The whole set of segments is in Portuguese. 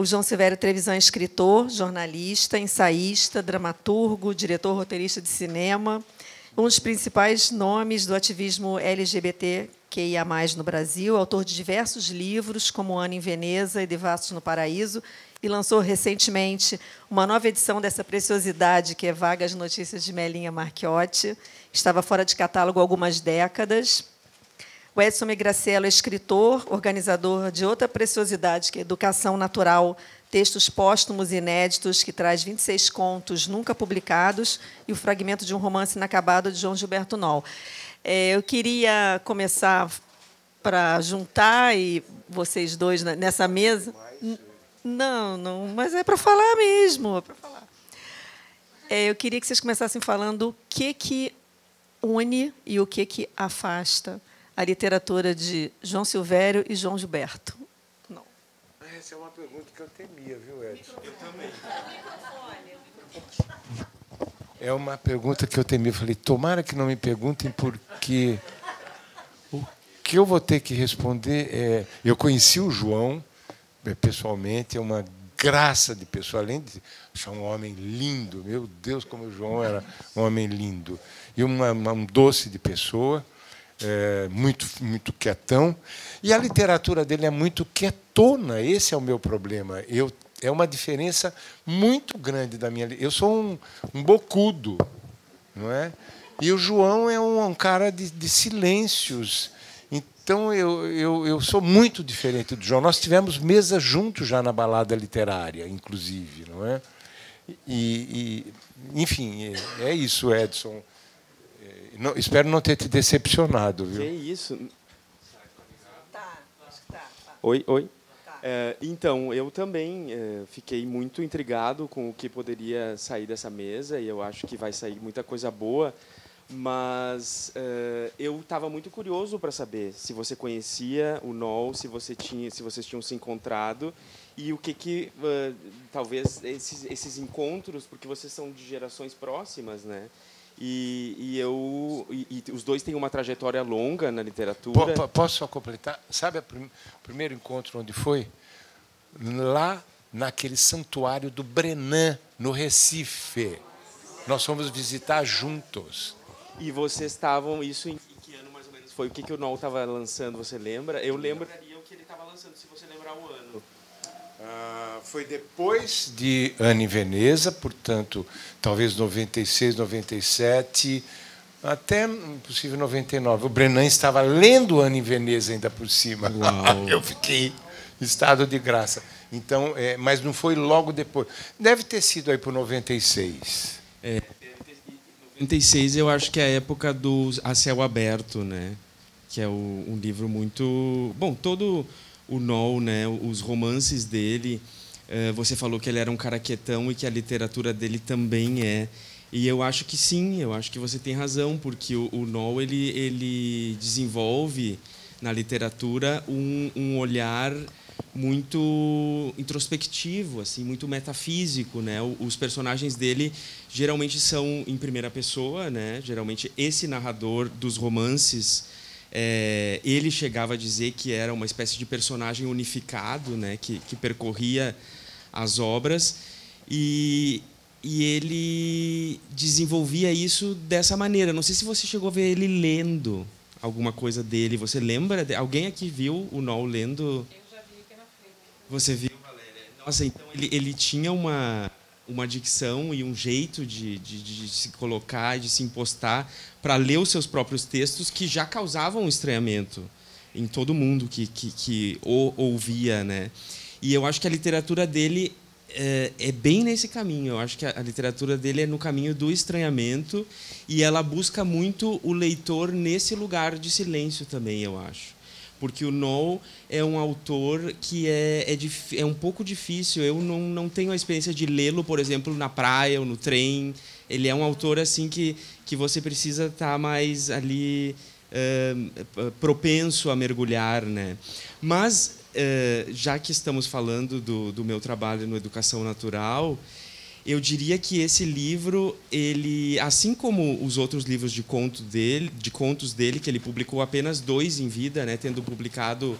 O João Silvério Trevisan é escritor, jornalista, ensaísta, dramaturgo, diretor roteirista de cinema, um dos principais nomes do ativismo LGBTQIA+, no Brasil, autor de diversos livros, como Ano em Veneza e Devassos no Paraíso, e lançou recentemente uma nova edição dessa preciosidade, que é Vagas Notícias de Melinha Marchiotti. Estava fora de catálogo há algumas décadas. O Edson Megracielo é escritor, organizador de outra preciosidade, que é Educação Natural, textos póstumos e inéditos, que traz 26 contos nunca publicados e o fragmento de um romance inacabado de João Gilberto Noll. Eu queria começar para juntar e vocês dois nessa mesa. Não, mas é para falar mesmo. É para falar. Eu queria que vocês começassem falando o que une e o que afasta a literatura de João Silvério e João Gilberto. Não. Essa é uma pergunta que eu temia, viu, Edson? Eu também. É uma pergunta que eu temia. Eu falei, tomara que não me perguntem, porque o que eu vou ter que responder é... Eu conheci o João pessoalmente, é uma graça de pessoa, além de achar um homem lindo, meu Deus, como o João era um homem lindo, e um doce de pessoa, muito quietão, e a literatura dele é muito quietona, esse é o meu problema. É uma diferença muito grande da minha... Eu sou um bocudo, não é? E o João é um cara de silêncios. Então, eu sou muito diferente do João. Nós tivemos mesa juntos já na balada literária, inclusive, não é? Enfim, é isso, Edson. Espero não ter te decepcionado, viu? Que isso? Tá, acho que tá. Oi. Tá. Então, eu também fiquei muito intrigado com o que poderia sair dessa mesa, e eu acho que vai sair muita coisa boa. Mas eu estava muito curioso para saber se você conhecia o Noll, se vocês tinham se encontrado e o que talvez esses encontros, porque vocês são de gerações próximas, né? E os dois têm uma trajetória longa na literatura. Posso só completar? Sabe o primeiro encontro onde foi? Lá naquele santuário do Brenan, no Recife. Nós fomos visitar juntos. E vocês estavam... Isso em que ano, mais ou menos, foi? O que o Noll estava lançando, você lembra? Eu lembraria o que ele estava lançando, se você lembrar o ano. Foi depois de Ano em Veneza, portanto, talvez 96, 97, até possível 99. O Brenan estava lendo Ano em Veneza ainda por cima. Eu fiquei em estado de graça. Então, mas não foi logo depois. Deve ter sido aí por 96. 96 eu acho que é a época do A Céu Aberto, né? Que é um livro muito... Bom, todo o Noll, né? Os romances dele, você falou que ele era um cara quietão e que a literatura dele também é. E eu acho que sim, eu acho que você tem razão, porque o Noll ele desenvolve na literatura um olhar muito introspectivo, assim, muito metafísico, né? Os personagens dele geralmente são em primeira pessoa, né? Geralmente esse narrador dos romances, ele chegava a dizer que era uma espécie de personagem unificado, né? Que percorria as obras e ele desenvolvia isso dessa maneira. Não sei se você chegou a ver ele lendo alguma coisa dele. Você lembra? Alguém aqui viu o Noll lendo? Você viu, Valéria? Nossa, então ele tinha uma dicção e um jeito de se colocar, de se impostar para ler os seus próprios textos que já causavam estranhamento em todo mundo que o ouvia, né? E eu acho que a literatura dele é bem nesse caminho. Eu acho que a literatura dele é no caminho do estranhamento e ela busca muito o leitor nesse lugar de silêncio também, eu acho. Porque o Noll é um autor que é um pouco difícil. Eu não tenho a experiência de lê-lo, por exemplo, na praia ou no trem. Ele é um autor assim que você precisa estar mais ali propenso a mergulhar, né? Mas, já que estamos falando do meu trabalho no Educação Natural, eu diria que esse livro, ele, assim como os outros livros de contos dele, que ele publicou apenas 2 em vida, né, tendo publicado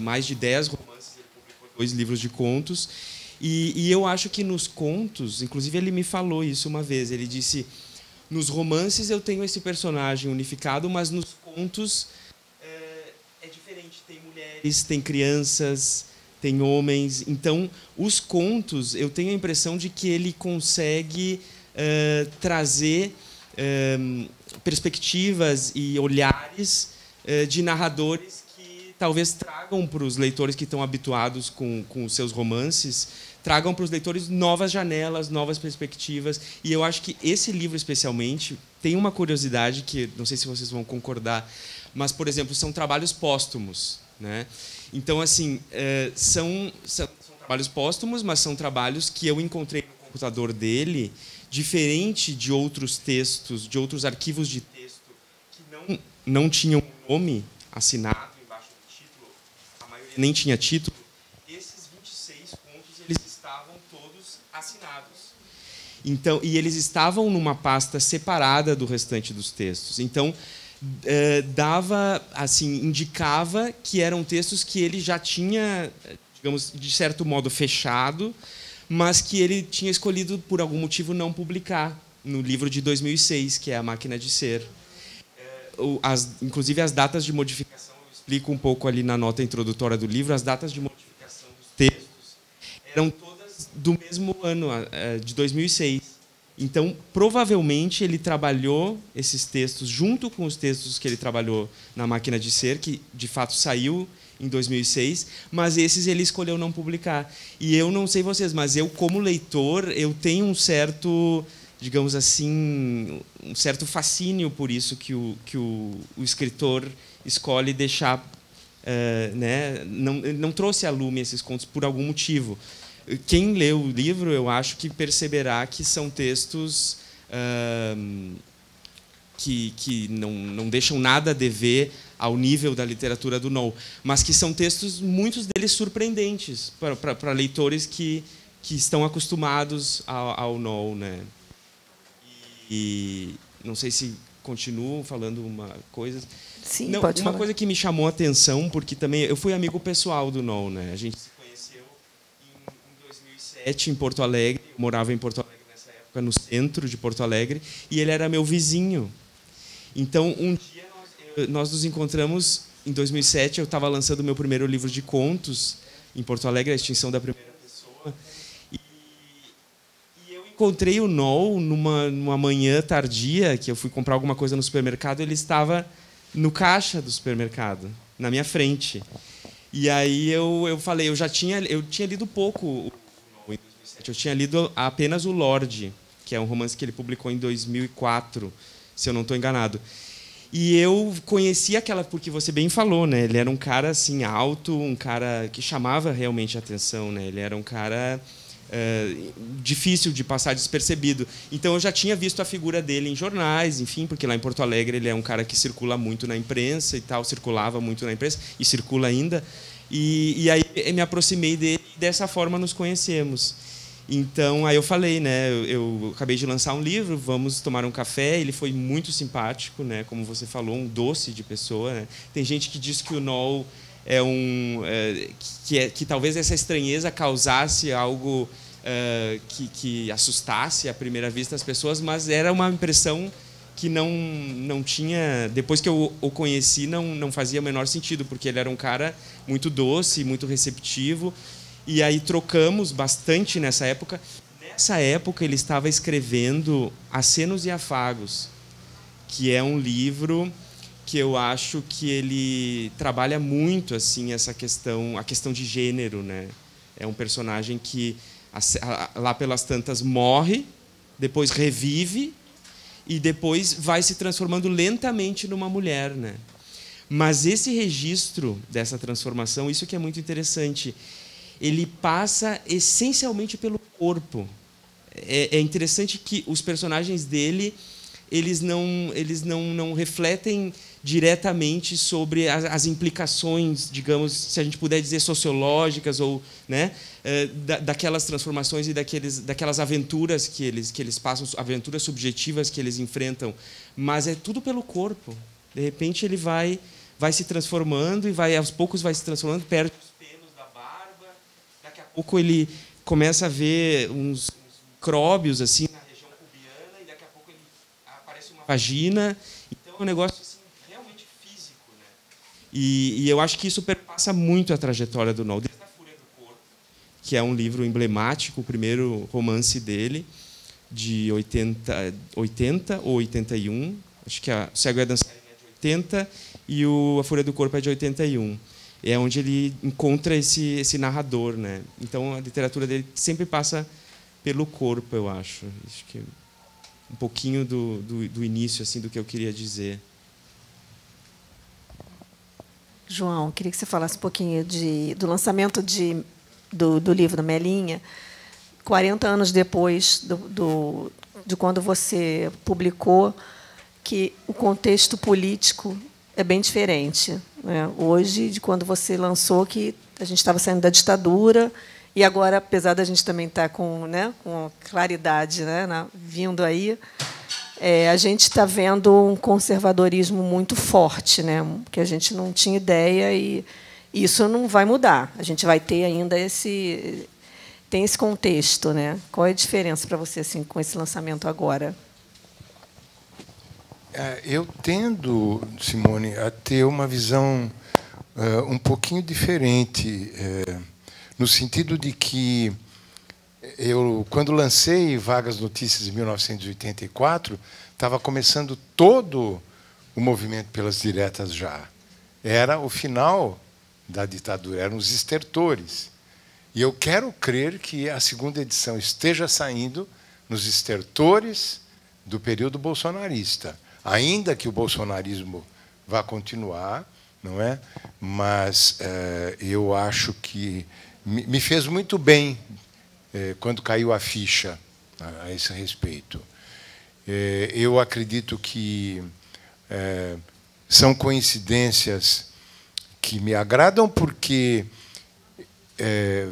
mais de 10 romances, ele publicou 2 livros de contos. E eu acho que nos contos, inclusive ele me falou isso uma vez, ele disse, nos romances eu tenho esse personagem unificado, mas nos contos é diferente, tem mulheres, tem crianças, tem homens. Então, os contos, eu tenho a impressão de que ele consegue trazer perspectivas e olhares de narradores que talvez tragam para os leitores que estão habituados com os seus romances, tragam para os leitores novas janelas, novas perspectivas. E eu acho que esse livro, especialmente, tem uma curiosidade que, não sei se vocês vão concordar, mas, por exemplo, são trabalhos póstumos, né? Então, assim, são trabalhos póstumos, mas são trabalhos que eu encontrei no computador dele, diferente de outros textos, de outros arquivos de texto que não tinham nome assinado embaixo do título, a maioria nem tinha título. Esses 26 contos, eles estavam todos assinados. Então, e eles estavam numa pasta separada do restante dos textos. Então, indicava que eram textos que ele já tinha, digamos, de certo modo fechado, mas que ele tinha escolhido, por algum motivo, não publicar no livro de 2006, que é A Máquina de Ser. Inclusive, as datas de modificação, eu explico um pouco ali na nota introdutória do livro, as datas de modificação dos textos eram todas do mesmo ano, de 2006. Então, provavelmente, ele trabalhou esses textos junto com os textos que ele trabalhou na Máquina de Ser, que, de fato, saiu em 2006, mas esses ele escolheu não publicar. E eu não sei vocês, mas eu, como leitor, eu tenho um certo, digamos assim, um certo fascínio por isso que o escritor escolhe deixar... né? Não trouxe à lume esses contos por algum motivo. Quem lê o livro, eu acho que perceberá que são textos que não deixam nada a dever ao nível da literatura do Noll, mas que são textos, muitos deles surpreendentes, para leitores que estão acostumados ao Noll, né? E não sei se continuo falando uma coisa. Sim, não, pode uma falar. coisa que me chamou a atenção, porque também eu fui amigo pessoal do Noll, né? A gente se conheceu em 2007 em Porto Alegre. Eu morava em Porto Alegre nessa época, no centro de Porto Alegre, e ele era meu vizinho. Então, um dia nós nos encontramos em 2007. Eu estava lançando o meu primeiro livro de contos em Porto Alegre, A Extinção da Primeira Pessoa. E eu encontrei o Noll numa manhã tardia, que eu fui comprar alguma coisa no supermercado. Ele estava no caixa do supermercado, na minha frente. E aí eu falei, eu tinha lido pouco o Noll em 2007. Eu tinha lido apenas o Lorde, que é um romance que ele publicou em 2004, se eu não estou enganado. E eu conheci porque você bem falou, né? Ele era um cara assim alto, um cara que chamava realmente a atenção, né? Ele era um cara difícil de passar despercebido. Então eu já tinha visto a figura dele em jornais, enfim, porque lá em Porto Alegre ele é um cara que circula muito na imprensa e tal, circulava muito na imprensa e circula ainda. E aí me aproximei dele e dessa forma nos conhecemos. Então, aí eu falei, né, eu acabei de lançar um livro, vamos tomar um café. Ele foi muito simpático, né, como você falou, um doce de pessoa, né? Tem gente que diz que o Noll é que talvez essa estranheza causasse algo que assustasse à primeira vista as pessoas, mas era uma impressão que não tinha... Depois que eu o conheci, não fazia o menor sentido, porque ele era um cara muito doce, muito receptivo. E aí trocamos bastante nessa época. Nessa época, ele estava escrevendo Acenos e Afagos, que é um livro que eu acho que ele trabalha muito assim a questão de gênero, né? É um personagem que lá pelas tantas morre, depois revive e depois vai se transformando lentamente numa mulher, né? Mas esse registro dessa transformação, isso que é muito interessante, ele passa essencialmente pelo corpo. É interessante que os personagens dele, eles não refletem diretamente sobre as implicações, digamos, se a gente puder dizer, sociológicas, ou, né, daquelas transformações e daquelas aventuras que eles passam, aventuras subjetivas que eles enfrentam. Mas é tudo pelo corpo. De repente ele vai se transformando e aos poucos vai se transformando, perde os pelos da barba. Daqui a pouco ele começa a ver uns micróbios assim na região pubiana e daqui a pouco ele aparece uma vagina. Então é um negócio assim, realmente físico, né? E eu acho que isso perpassa muito a trajetória do Noll, desde A Fúria do Corpo, que é um livro emblemático, o primeiro romance dele, de 80 ou 81. Acho que O Cego e a Dançarina é de 80 e A Fúria do Corpo é de 81. É onde ele encontra esse narrador, né? Então a literatura dele sempre passa pelo corpo, eu acho. Acho que um pouquinho do início assim do que eu queria dizer. João, queria que você falasse um pouquinho do lançamento do livro Melinha, 40 anos depois de quando você publicou, que o contexto político é bem diferente, né? Hoje, de quando você lançou, que a gente estava saindo da ditadura, e agora, apesar da gente também estar com claridade, né, vindo aí, a gente está vendo um conservadorismo muito forte, né, que a gente não tinha ideia, e isso não vai mudar. A gente vai ter ainda tem esse contexto, né? Qual é a diferença para você assim com esse lançamento agora? Eu tendo, Simone, a ter uma visão um pouquinho diferente, no sentido de que eu, quando lancei Vagas Notícias em 1984, estava começando todo o movimento pelas diretas já. Era o final da ditadura, eram os estertores. E eu quero crer que a segunda edição esteja saindo nos estertores do período bolsonarista. Ainda que o bolsonarismo vá continuar, não é? Mas eu acho que me fez muito bem quando caiu a ficha a esse respeito. Eu acredito que são coincidências que me agradam, porque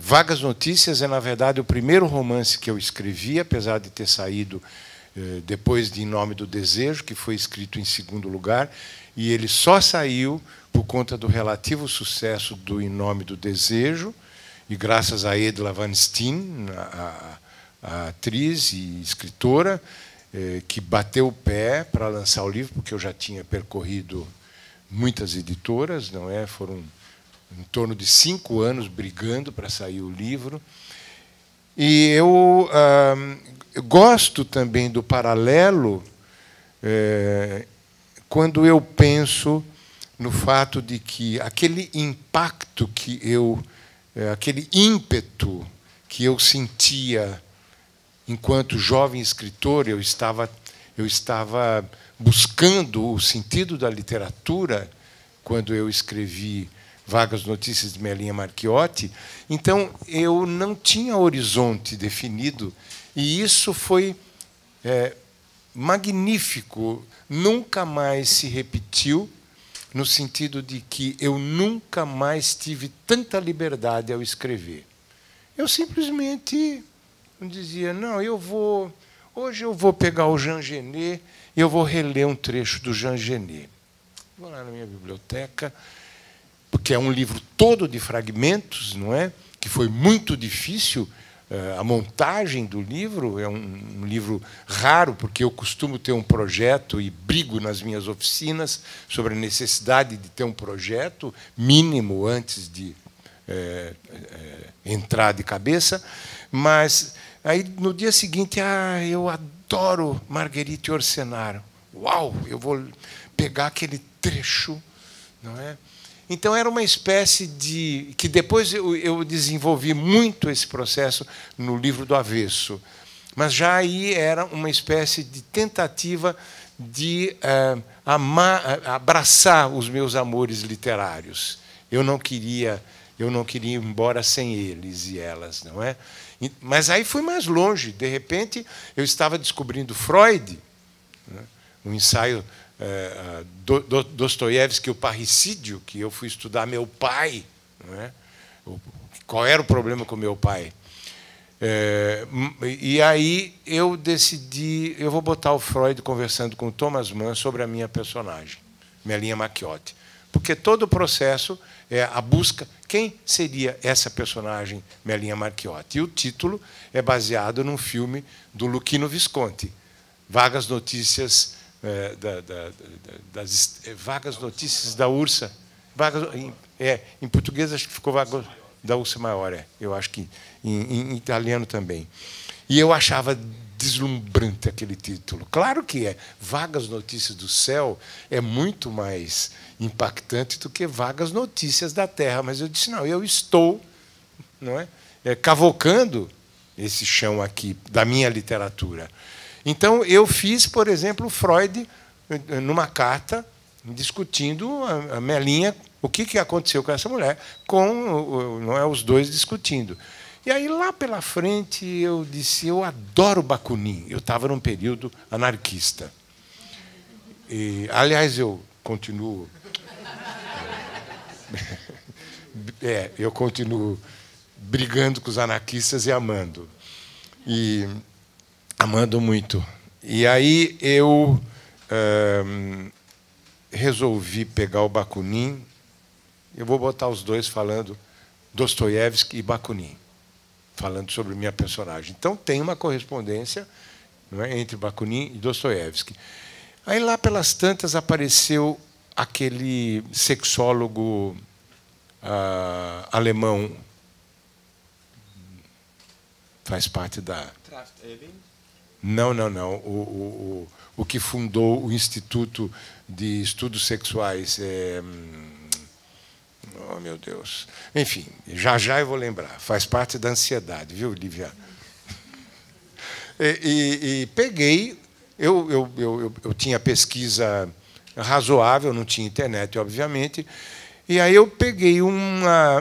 Vagas Notícias é, na verdade, o primeiro romance que eu escrevi, apesar de ter saído depois de Em Nome do Desejo, que foi escrito em segundo lugar, e ele só saiu por conta do relativo sucesso do Em Nome do Desejo, e graças a Edla Van Steen, a atriz e escritora, que bateu o pé para lançar o livro, porque eu já tinha percorrido muitas editoras, não é? Foram em torno de 5 anos brigando para sair o livro. E eu gosto também do paralelo quando eu penso no fato de que aquele impacto que aquele ímpeto que eu sentia enquanto jovem escritor, eu estava buscando o sentido da literatura quando eu escrevi Vagas Notícias de Melinha Marchiotti. Então, eu não tinha horizonte definido, e isso foi magnífico. Nunca mais se repetiu, no sentido de que eu nunca mais tive tanta liberdade ao escrever. Eu simplesmente dizia, não, hoje eu vou pegar o Jean Genet e eu vou reler um trecho do Jean Genet. Vou lá na minha biblioteca, porque é um livro todo de fragmentos, não é? Que foi muito difícil. A montagem do livro é um livro raro, porque eu costumo ter um projeto e brigo nas minhas oficinas sobre a necessidade de ter um projeto mínimo antes de entrar de cabeça. Mas aí, no dia seguinte, eu adoro Marguerite Yourcenar. Uau, eu vou pegar aquele trecho, não é? Então, era uma espécie de... que depois eu desenvolvi muito esse processo no livro do Avesso. Mas já aí era uma espécie de tentativa de abraçar os meus amores literários. Eu não queria ir embora sem eles e elas, não é? Mas aí fui mais longe. De repente, eu estava descobrindo Freud, né? Um ensaio... Dostoiévski, o parricídio, que eu fui estudar meu pai, não é? Qual era o problema com meu pai? E aí eu decidi, eu vou botar o Freud conversando com o Thomas Mann sobre a minha personagem, Melinha Marchiotti, porque todo o processo é a busca, quem seria essa personagem Melinha Marchiotti. E o título é baseado num filme do Luchino Visconti, Vagas Notícias Vagas Notícias da Ursa. Em português acho que ficou Vagas da Ursa Maior, eu acho que em italiano também. E eu achava deslumbrante aquele título. Claro que é. Vagas Notícias do Céu é muito mais impactante do que Vagas Notícias da Terra. Mas eu disse, não, eu estou, não é, cavocando esse chão aqui da minha literatura. Então, eu fiz, por exemplo, Freud, numa carta, discutindo a Melinha, o que aconteceu com essa mulher, com não é, os dois discutindo. E aí, lá pela frente, eu disse, eu adoro Bakunin. Eu estava num período anarquista. E, aliás, eu continuo... eu continuo brigando com os anarquistas e amando. E amando muito. E aí eu resolvi pegar o Bakunin. Eu vou botar os dois falando Dostoiévski e Bakunin, falando sobre minha personagem. Então, tem uma correspondência, não é, entre Bakunin e Dostoiévski. Aí, lá pelas tantas, apareceu aquele sexólogo alemão, faz parte da... Não. O que fundou o Instituto de Estudos Sexuais. Oh, meu Deus. Enfim, já eu vou lembrar. Faz parte da ansiedade, viu, Lívia? E peguei... Eu tinha pesquisa razoável, não tinha internet, obviamente. E aí eu peguei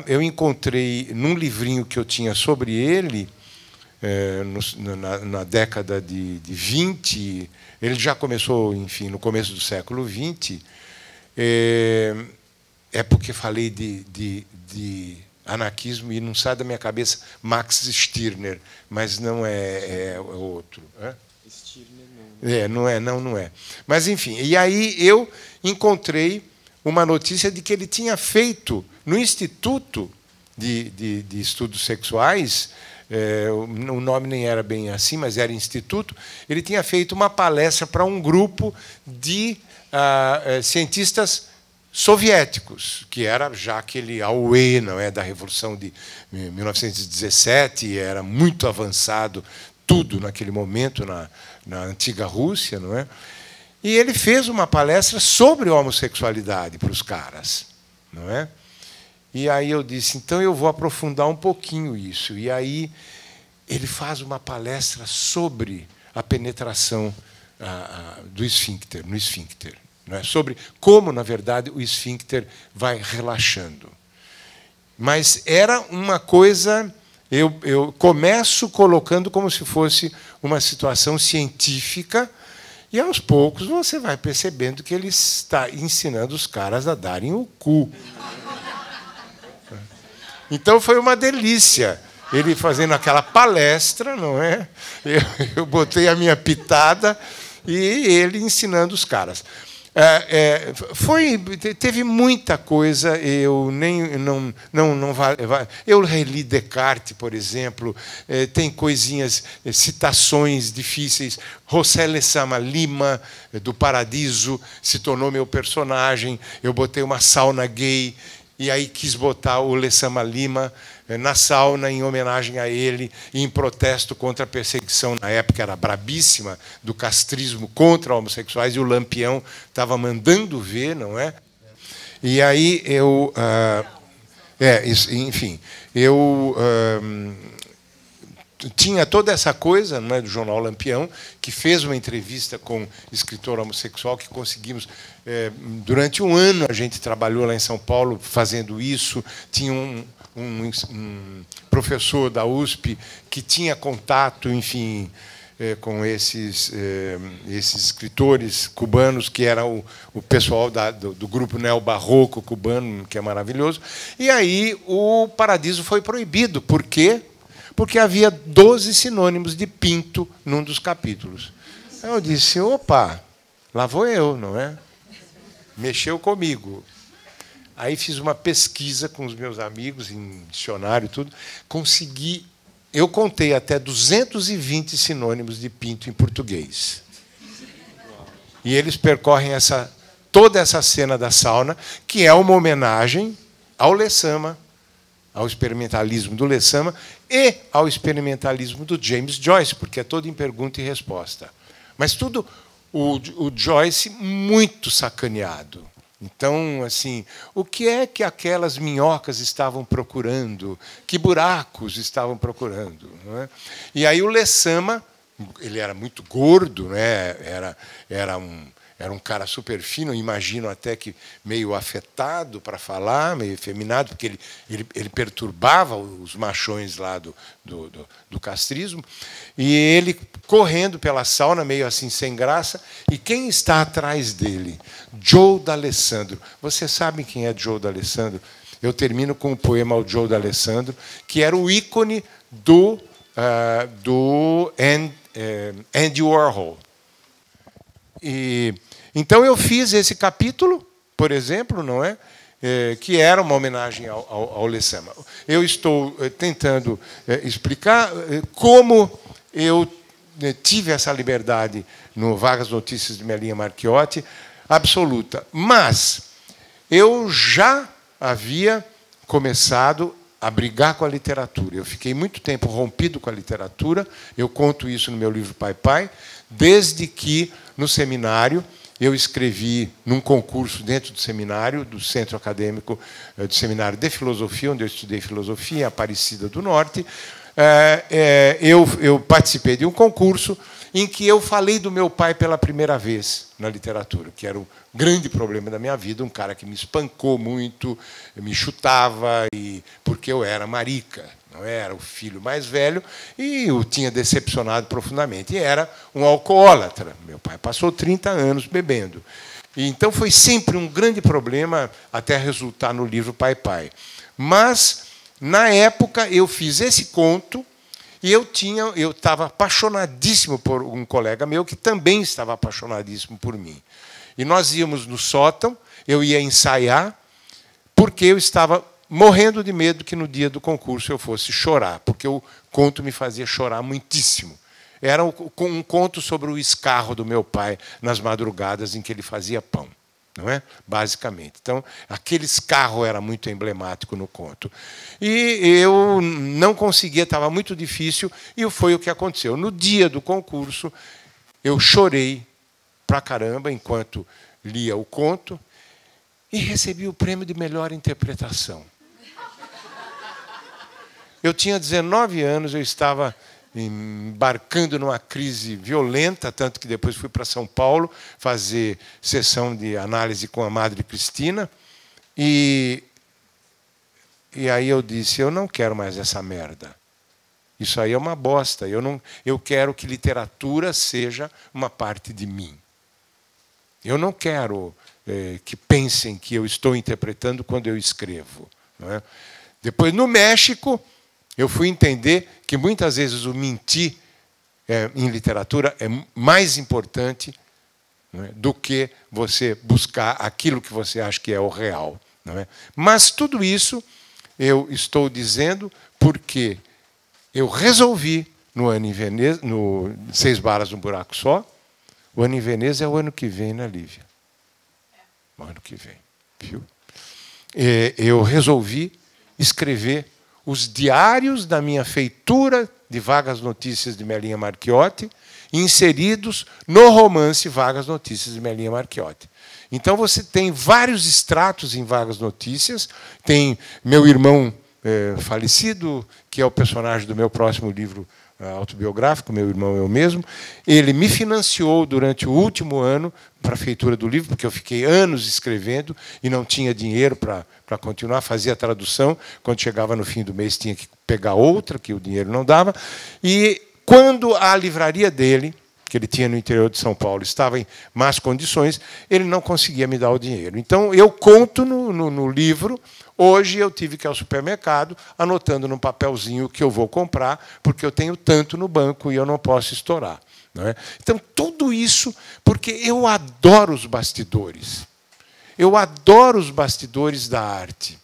eu encontrei, num livrinho que eu tinha sobre ele, na década de 20, ele já começou, enfim, no começo do século 20, porque falei de anarquismo e não sai da minha cabeça Max Stirner, mas não é outro. Stirner não. Não é. Mas, enfim, e aí eu encontrei uma notícia de que ele tinha feito, no Instituto de Estudos Sexuais, o nome nem era bem assim, mas era Instituto, ele tinha feito uma palestra para um grupo de cientistas soviéticos, que era já aquele auê, não é, da Revolução de 1917, era muito avançado tudo naquele momento na antiga Rússia, não é? E ele fez uma palestra sobre homossexualidade para os caras, não é? E aí eu disse, então eu vou aprofundar um pouquinho isso. E aí ele faz uma palestra sobre a penetração do esfíncter, no esfíncter, não é? Sobre como, na verdade, o esfíncter vai relaxando. Mas era uma coisa... Eu começo colocando como se fosse uma situação científica, e, aos poucos, você vai percebendo que ele está ensinando os caras a darem o cu. Então, foi uma delícia ele fazendo aquela palestra, não é? Eu botei a minha pitada e ele ensinando os caras. Teve muita coisa. Eu reli Descartes, por exemplo. Tem coisinhas, citações difíceis. José Lezama Lima, do Paradiso, se tornou meu personagem. Eu botei uma sauna gay e aí quis botar o Lezama Lima na sauna em homenagem a ele e em protesto contra a perseguição, na época era brabíssima, do castrismo contra homossexuais, e o Lampião estava mandando ver, não é? E aí eu... enfim, eu tinha toda essa coisa, não é, do jornal Lampião, que fez uma entrevista com um escritor homossexual, que conseguimos... durante um ano a gente trabalhou lá em São Paulo fazendo isso. Tinha um professor da USP que tinha contato, enfim, com esses escritores cubanos, que era o pessoal do grupo neobarroco cubano, que é maravilhoso. E aí o Paradiso foi proibido. Por quê? Porque havia 12 sinônimos de pinto num dos capítulos. Aí eu disse, opa, lá vou eu, não é? Mexeu comigo. Aí fiz uma pesquisa com os meus amigos, em dicionário e tudo, consegui... Eu contei até 220 sinônimos de pinto em português. E eles percorrem toda essa cena da sauna, que é uma homenagem ao Lessama, ao experimentalismo do Lessama e ao experimentalismo do James Joyce, porque é todo em pergunta e resposta. Mas tudo o Joyce muito sacaneado. Então, assim, o que é que aquelas minhocas estavam procurando? Que buracos estavam procurando? Não é? E aí o Lessama, ele era muito gordo, né? Era um cara super fino, imagino até que meio afetado para falar, meio efeminado, porque ele perturbava os machões lá do castrismo. E ele correndo pela sauna, meio assim sem graça. E quem está atrás dele? Joe D'Alessandro. Vocês sabem quem é Joe D'Alessandro? Eu termino com o poema ao Joe D'Alessandro, que era o ícone do Andy Warhol. Então eu fiz esse capítulo, por exemplo, não é? Que era uma homenagem ao Lessama. Eu estou tentando explicar como eu tive essa liberdade no Vagas Notícias de Melinha Marchiotti, absoluta. Mas eu já havia começado a brigar com a literatura. Eu fiquei muito tempo rompido com a literatura, eu conto isso no meu livro Pai Pai, desde que, no seminário, eu escrevi num concurso dentro do seminário, do Centro Acadêmico do Seminário de Filosofia, onde eu estudei filosofia, em Aparecida do Norte. Eu participei de um concurso em que eu falei do meu pai pela primeira vez na literatura, que era o grande problema da minha vida, um cara que me espancou muito, me chutava, porque eu era marica, não era o filho mais velho, e o tinha decepcionado profundamente. E era um alcoólatra. Meu pai passou 30 anos bebendo. E então foi sempre um grande problema até resultar no livro Pai Pai. Mas, na época, eu fiz esse conto e eu estava apaixonadíssimo por um colega meu que também estava apaixonadíssimo por mim. E nós íamos no sótão, eu ia ensaiar, porque eu estava morrendo de medo que no dia do concurso eu fosse chorar, porque o conto me fazia chorar muitíssimo. Era um conto sobre o escarro do meu pai nas madrugadas em que ele fazia pão, não é? Basicamente. Então, aquele escarro era muito emblemático no conto. E eu não conseguia, estava muito difícil, e foi o que aconteceu. No dia do concurso, eu chorei pra caramba enquanto lia o conto e recebi o prêmio de melhor interpretação. Eu tinha 19 anos, eu estava embarcando numa crise violenta, tanto que depois fui para São Paulo fazer sessão de análise com a Madre Cristina. E aí eu disse, eu não quero mais essa merda. Isso aí é uma bosta. Eu quero que literatura seja uma parte de mim. Eu não quero que pensem que eu estou interpretando quando eu escrevo. Não é? Depois, no México, eu fui entender que muitas vezes o mentir em literatura é mais importante, não é, do que você buscar aquilo que você acha que é o real. Não é? Mas tudo isso eu estou dizendo porque eu resolvi, no ano em Veneza, no 6 Balas num Buraco Só, o ano em Veneza é o ano que vem, né, Lívia? O ano que vem. Viu? Eu resolvi escrever os diários da minha feitura de Vagas Notícias de Melinha Marchiotti, inseridos no romance Vagas Notícias de Melinha Marchiotti. Então, você tem vários extratos em Vagas Notícias. Tem meu irmão falecido, que é o personagem do meu próximo livro autobiográfico, meu irmão eu mesmo. Ele me financiou durante o último ano para a feitura do livro, porque eu fiquei anos escrevendo e não tinha dinheiro para continuar, fazia a tradução. Quando chegava no fim do mês, tinha que pegar outra, que o dinheiro não dava. E quando a livraria dele, que ele tinha no interior de São Paulo, estava em más condições, ele não conseguia me dar o dinheiro. Então, eu conto no livro. Hoje eu tive que ir ao supermercado, anotando num papelzinho o que eu vou comprar, porque eu tenho tanto no banco e eu não posso estourar. Não é? Então, tudo isso porque eu adoro os bastidores. Eu adoro os bastidores da arte.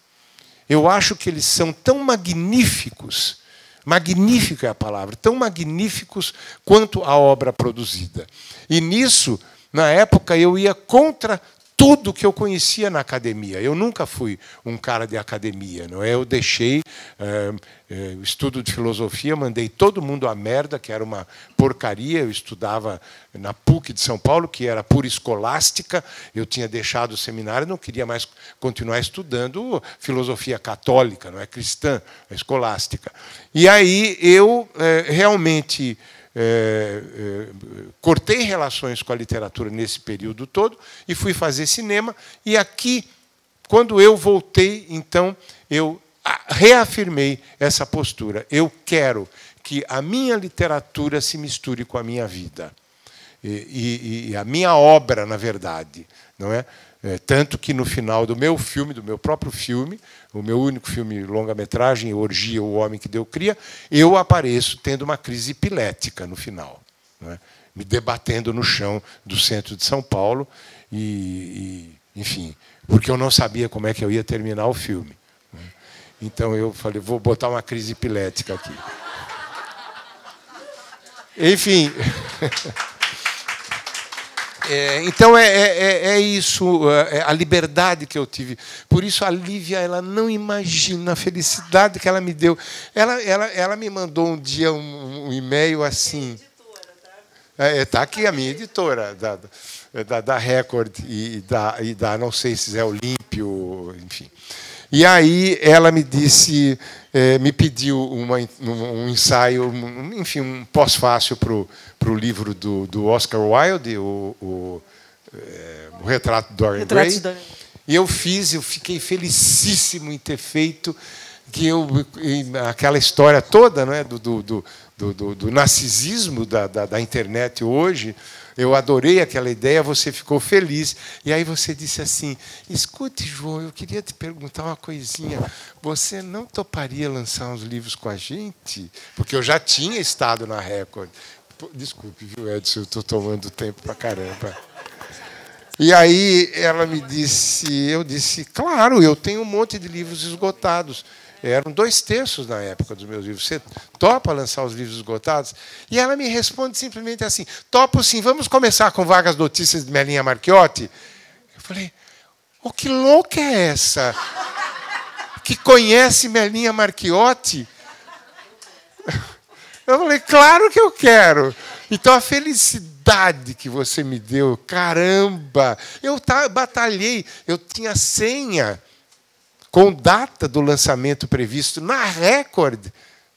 Eu acho que eles são tão magníficos, magnífica é a palavra, tão magníficos quanto a obra produzida. E nisso, na época, eu ia contra tudo que eu conhecia na academia. Eu nunca fui um cara de academia, não é? Eu deixei o estudo de filosofia, mandei todo mundo à merda, que era uma porcaria. Eu estudava na PUC de São Paulo, que era pura escolástica. Eu tinha deixado o seminário, não queria mais continuar estudando filosofia católica, não é cristã, é escolástica. E aí eu realmente cortei relações com a literatura nesse período todo e fui fazer cinema. E aqui, quando eu voltei, então, eu reafirmei essa postura. Eu quero que a minha literatura se misture com a minha vida. E a minha obra, na verdade. Não é? Tanto que, no final do meu filme, do meu próprio filme, o meu único filme longa-metragem, Orgia, o Homem que Deu Cria, eu apareço tendo uma crise epilética no final, não é? Me debatendo no chão do centro de São Paulo, enfim, porque eu não sabia como é que eu ia terminar o filme. Não é? Então eu falei, vou botar uma crise epilética aqui. Enfim... Então é isso, a liberdade que eu tive. Por isso a Lívia, ela não imagina a felicidade que ela me deu. Ela me mandou um dia um e-mail assim. Está aqui a minha editora da Record e da não sei se é Olímpio, enfim. E aí ela me disse, me pediu um ensaio, enfim, um pós-fácil para o livro do Oscar Wilde, o Retrato de Dorian Gray. E eu fiquei felicíssimo em ter feito, aquela história toda, não é, do narcisismo da internet hoje. Eu adorei aquela ideia, você ficou feliz. E aí você disse assim, escute, João, eu queria te perguntar uma coisinha. Você não toparia lançar uns livros com a gente? Porque eu já tinha estado na Record. Desculpe, viu, Edson, eu estou tomando tempo para caramba. E aí ela me disse, eu disse, claro, eu tenho um monte de livros esgotados. Eram 2/3 na época dos meus livros. Você topa lançar os livros esgotados? E ela me responde simplesmente assim, topo sim, vamos começar com Vagas Notícias de Melinha Marchiotti? Eu falei, que louca é essa? Que conhece Melinha Marchiotti? Eu falei, claro que eu quero. Então, a felicidade que você me deu, caramba! Eu batalhei, eu tinha senha com data do lançamento previsto na Record,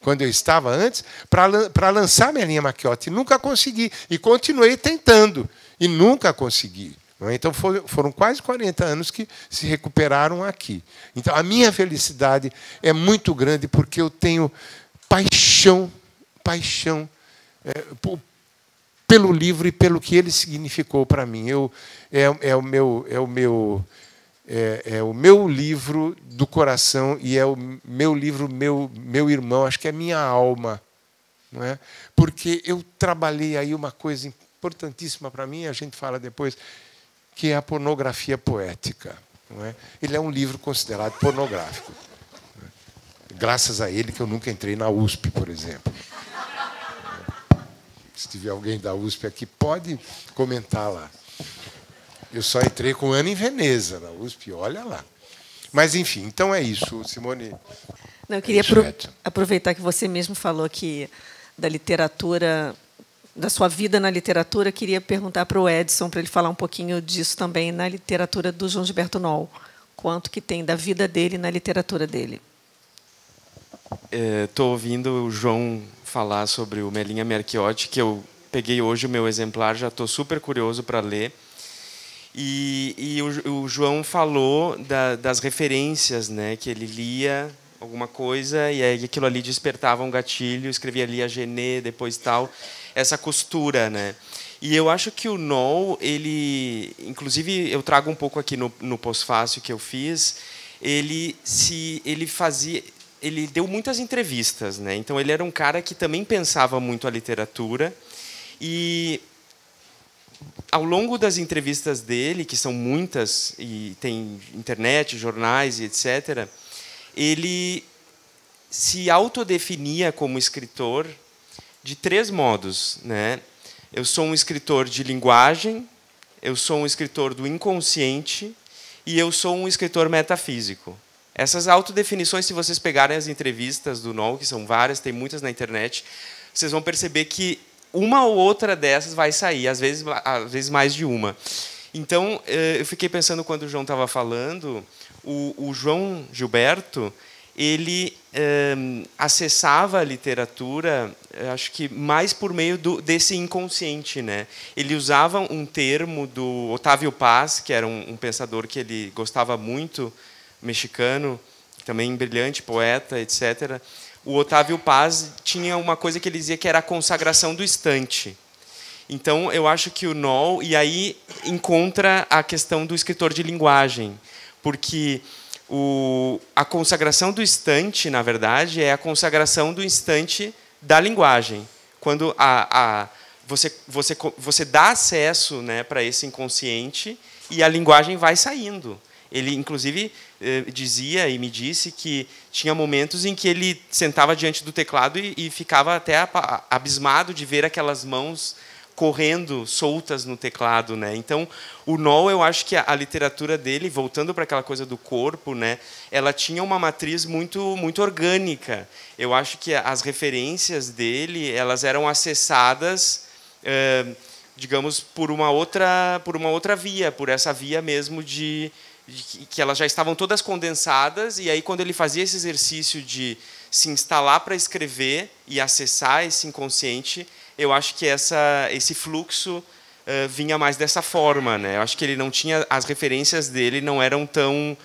quando eu estava antes, para lançar Melinha Marchiotti. Nunca consegui. E continuei tentando. E nunca consegui. Então, foram quase 40 anos que se recuperaram aqui. Então, a minha felicidade é muito grande, porque eu tenho paixão pelo livro e pelo que ele significou para mim. É o meu livro do coração e é o meu livro, meu irmão, acho que é minha alma, não é? Porque eu trabalhei aí uma coisa importantíssima para mim, a gente fala depois, que é a pornografia poética, não é? Ele é um livro considerado pornográfico, não é? Graças a ele que eu nunca entrei na USP, por exemplo. Se tiver alguém da USP aqui, pode comentar lá. Eu só entrei com um ano em Veneza, na USP, olha lá. Mas, enfim, então é isso, Simone. Não, eu queria aproveitar que você mesmo falou aqui da literatura, da sua vida na literatura, queria perguntar para o Edson, para ele falar um pouquinho disso também na literatura do João Gilberto Noll. Quanto que tem da vida dele na literatura dele? Estou ouvindo o João falar sobre o Melinha Marchiotti, que eu peguei hoje o meu exemplar, já estou super curioso para ler. E o João falou das referências, né, que ele lia alguma coisa e aí aquilo ali despertava um gatilho, escrevia ali a Genê, depois tal, essa costura, né? E eu acho que o Noll, ele, inclusive eu trago um pouco aqui no pós-fácil que eu fiz, ele deu muitas entrevistas, né? Então ele era um cara que também pensava muito a literatura e ao longo das entrevistas dele, que são muitas, e tem internet, jornais e etc., ele se autodefinia como escritor de 3 modos, né? Eu sou um escritor de linguagem, eu sou um escritor do inconsciente e eu sou um escritor metafísico. Essas autodefinições, se vocês pegarem as entrevistas do Noll, que são várias, tem muitas na internet, vocês vão perceber que uma ou outra dessas vai sair, às vezes mais de uma. Então, eu fiquei pensando, quando o João estava falando, o João Gilberto, ele acessava a literatura, acho que mais por meio desse inconsciente, né? Ele usava um termo do Otávio Paz, que era um pensador que ele gostava muito, mexicano, também brilhante, poeta, etc. O Otávio Paz tinha uma coisa que ele dizia que era a consagração do instante. Então, eu acho que o Noll, e aí encontra a questão do escritor de linguagem, porque a consagração do instante, na verdade, é a consagração do instante da linguagem. Quando você dá acesso, né, para esse inconsciente e a linguagem vai saindo. Ele, inclusive, dizia e me disse que tinha momentos em que ele sentava diante do teclado e ficava até abismado de ver aquelas mãos correndo soltas no teclado, né? Então, o Noll, eu acho que a literatura dele, voltando para aquela coisa do corpo, né, ela tinha uma matriz muito orgânica. Eu acho que as referências dele, elas eram acessadas, digamos, por uma outra via, por essa via mesmo de que elas já estavam todas condensadas, e aí, quando ele fazia esse exercício de se instalar para escrever e acessar esse inconsciente, eu acho que esse fluxo vinha mais dessa forma, né? Eu acho que ele não tinha, as referências dele não eram tão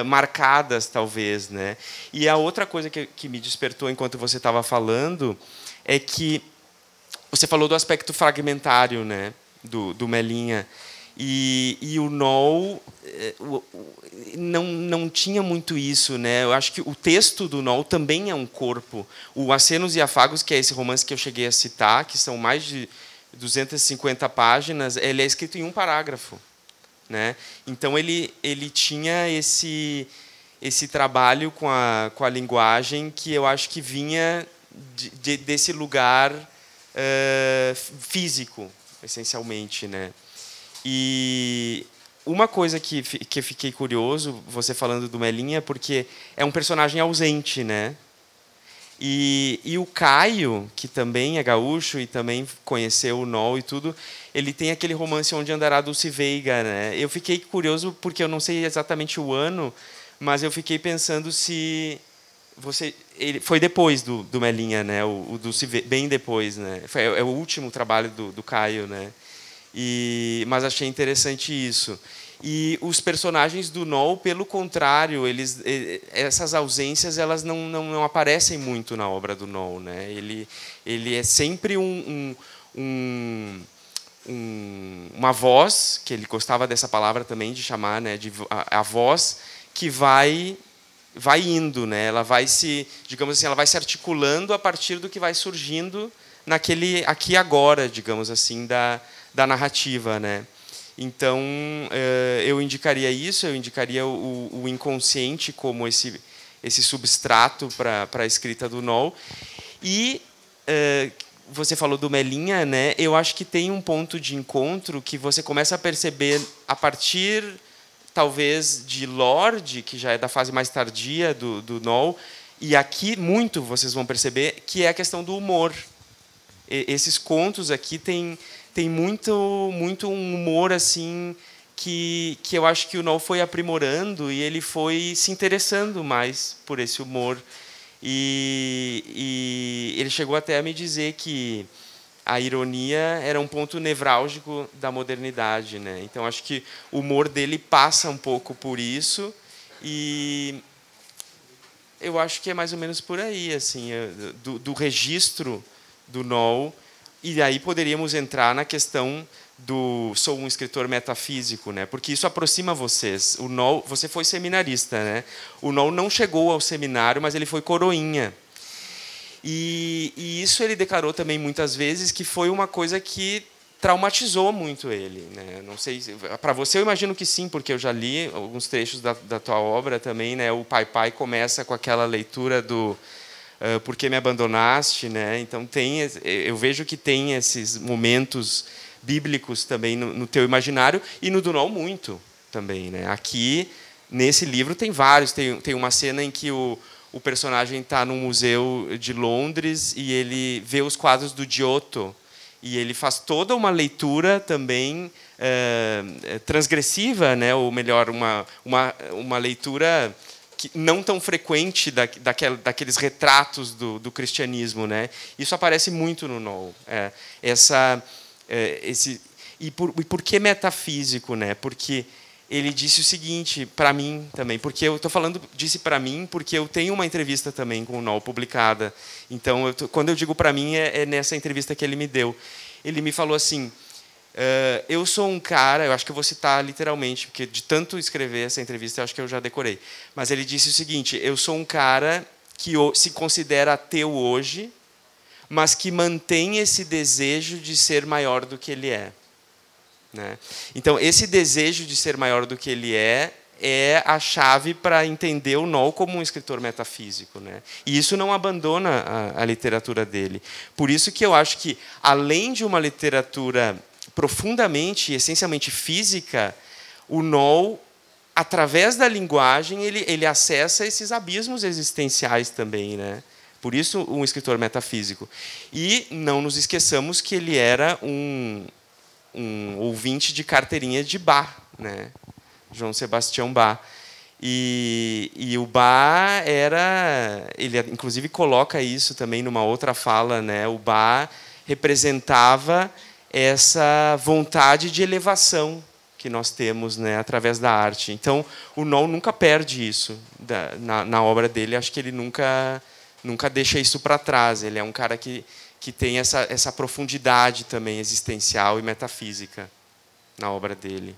marcadas, talvez, né? E a outra coisa que me despertou enquanto você estava falando é que você falou do aspecto fragmentário, né, do Melinha. E o Noll não tinha muito isso, né? Eu acho que o texto do Noll também é um corpo. O Acenos e Afagos, que é esse romance que eu cheguei a citar, que são mais de 250 páginas, ele é escrito em um parágrafo, né? Então ele tinha esse trabalho com a linguagem que eu acho que vinha desse lugar físico, essencialmente, né? E uma coisa que eu fiquei curioso, você falando do Melinha, porque é um personagem ausente, né? E o Caio, que também é gaúcho e também conheceu o Noll e tudo, ele tem aquele romance Onde Andará Dulce Veiga, né? Eu fiquei curioso porque eu não sei exatamente o ano, mas eu fiquei pensando se ele foi depois do Melinha, né? O Dulce Veiga, bem depois, né? É o último trabalho do Caio, né? Mas achei interessante isso. E os personagens do Noll, pelo contrário, essas ausências elas não aparecem muito na obra do Noll, né? Ele é sempre uma voz, que ele gostava dessa palavra também de chamar, né, a voz que vai indo, né? Ela vai digamos assim, ela vai se articulando a partir do que vai surgindo naquele aqui e agora, digamos assim, da narrativa, né? Então, eu indicaria isso, eu indicaria o inconsciente como esse substrato para a escrita do Noll. E você falou do Melinha, né? Eu acho que tem um ponto de encontro que você começa a perceber a partir, talvez, de Lorde, que já é da fase mais tardia do Noll, e aqui muito vocês vão perceber que é a questão do humor. Esses contos aqui têm muito um humor assim que eu acho que o Noll foi aprimorando e ele foi se interessando mais por esse humor. E ele chegou até a me dizer que a ironia era um ponto nevrálgico da modernidade, né? Então, acho que o humor dele passa um pouco por isso, e eu acho que é mais ou menos por aí, assim, do registro do Noll. E aí poderíamos entrar na questão do sou um escritor metafísico, né? Porque isso aproxima vocês. O Noll, você foi seminarista, né? O Noll não chegou ao seminário, mas ele foi coroinha. E isso ele declarou também muitas vezes que foi uma coisa que traumatizou muito ele, né? Não sei, para você eu imagino que sim, porque eu já li alguns trechos da tua obra também, né? O Pai Pai começa com aquela leitura do Por que me abandonaste, né? Então eu vejo que tem esses momentos bíblicos também no teu imaginário e no do Noll muito também, né? Aqui nesse livro tem vários, tem uma cena em que o personagem está num museu de Londres e ele vê os quadros do Giotto. E ele faz toda uma leitura também transgressiva, né? Ou melhor, uma leitura que não tão frequente daqueles retratos do cristianismo, né? Isso aparece muito no Noll. E por que metafísico, né? Porque ele disse o seguinte para mim também, porque eu estou falando, disse para mim, porque eu tenho uma entrevista também com o Noll publicada. Então, quando eu digo para mim, é nessa entrevista que ele me deu. Ele me falou assim, eu sou um cara, eu acho que eu vou citar literalmente, porque de tanto escrever essa entrevista, eu acho que eu já decorei. Mas ele disse o seguinte, eu sou um cara que se considera ateu hoje, mas que mantém esse desejo de ser maior do que ele é. Né? Então, esse desejo de ser maior do que ele é a chave para entender o Noll como um escritor metafísico, né? E isso não abandona a literatura dele. Por isso que eu acho que, além de uma literatura profundamente, essencialmente física, o Noll, através da linguagem, ele acessa esses abismos existenciais também, né? Por isso, um escritor metafísico. E não nos esqueçamos que ele era um ouvinte de carteirinha de Bach, né? João Sebastião Bach. E o Bach ele inclusive coloca isso também numa outra fala, né? O Bach representava essa vontade de elevação que nós temos, né, através da arte. Então, o Noll nunca perde isso na obra dele. Acho que ele nunca deixa isso para trás. Ele é um cara que tem essa profundidade também existencial e metafísica na obra dele.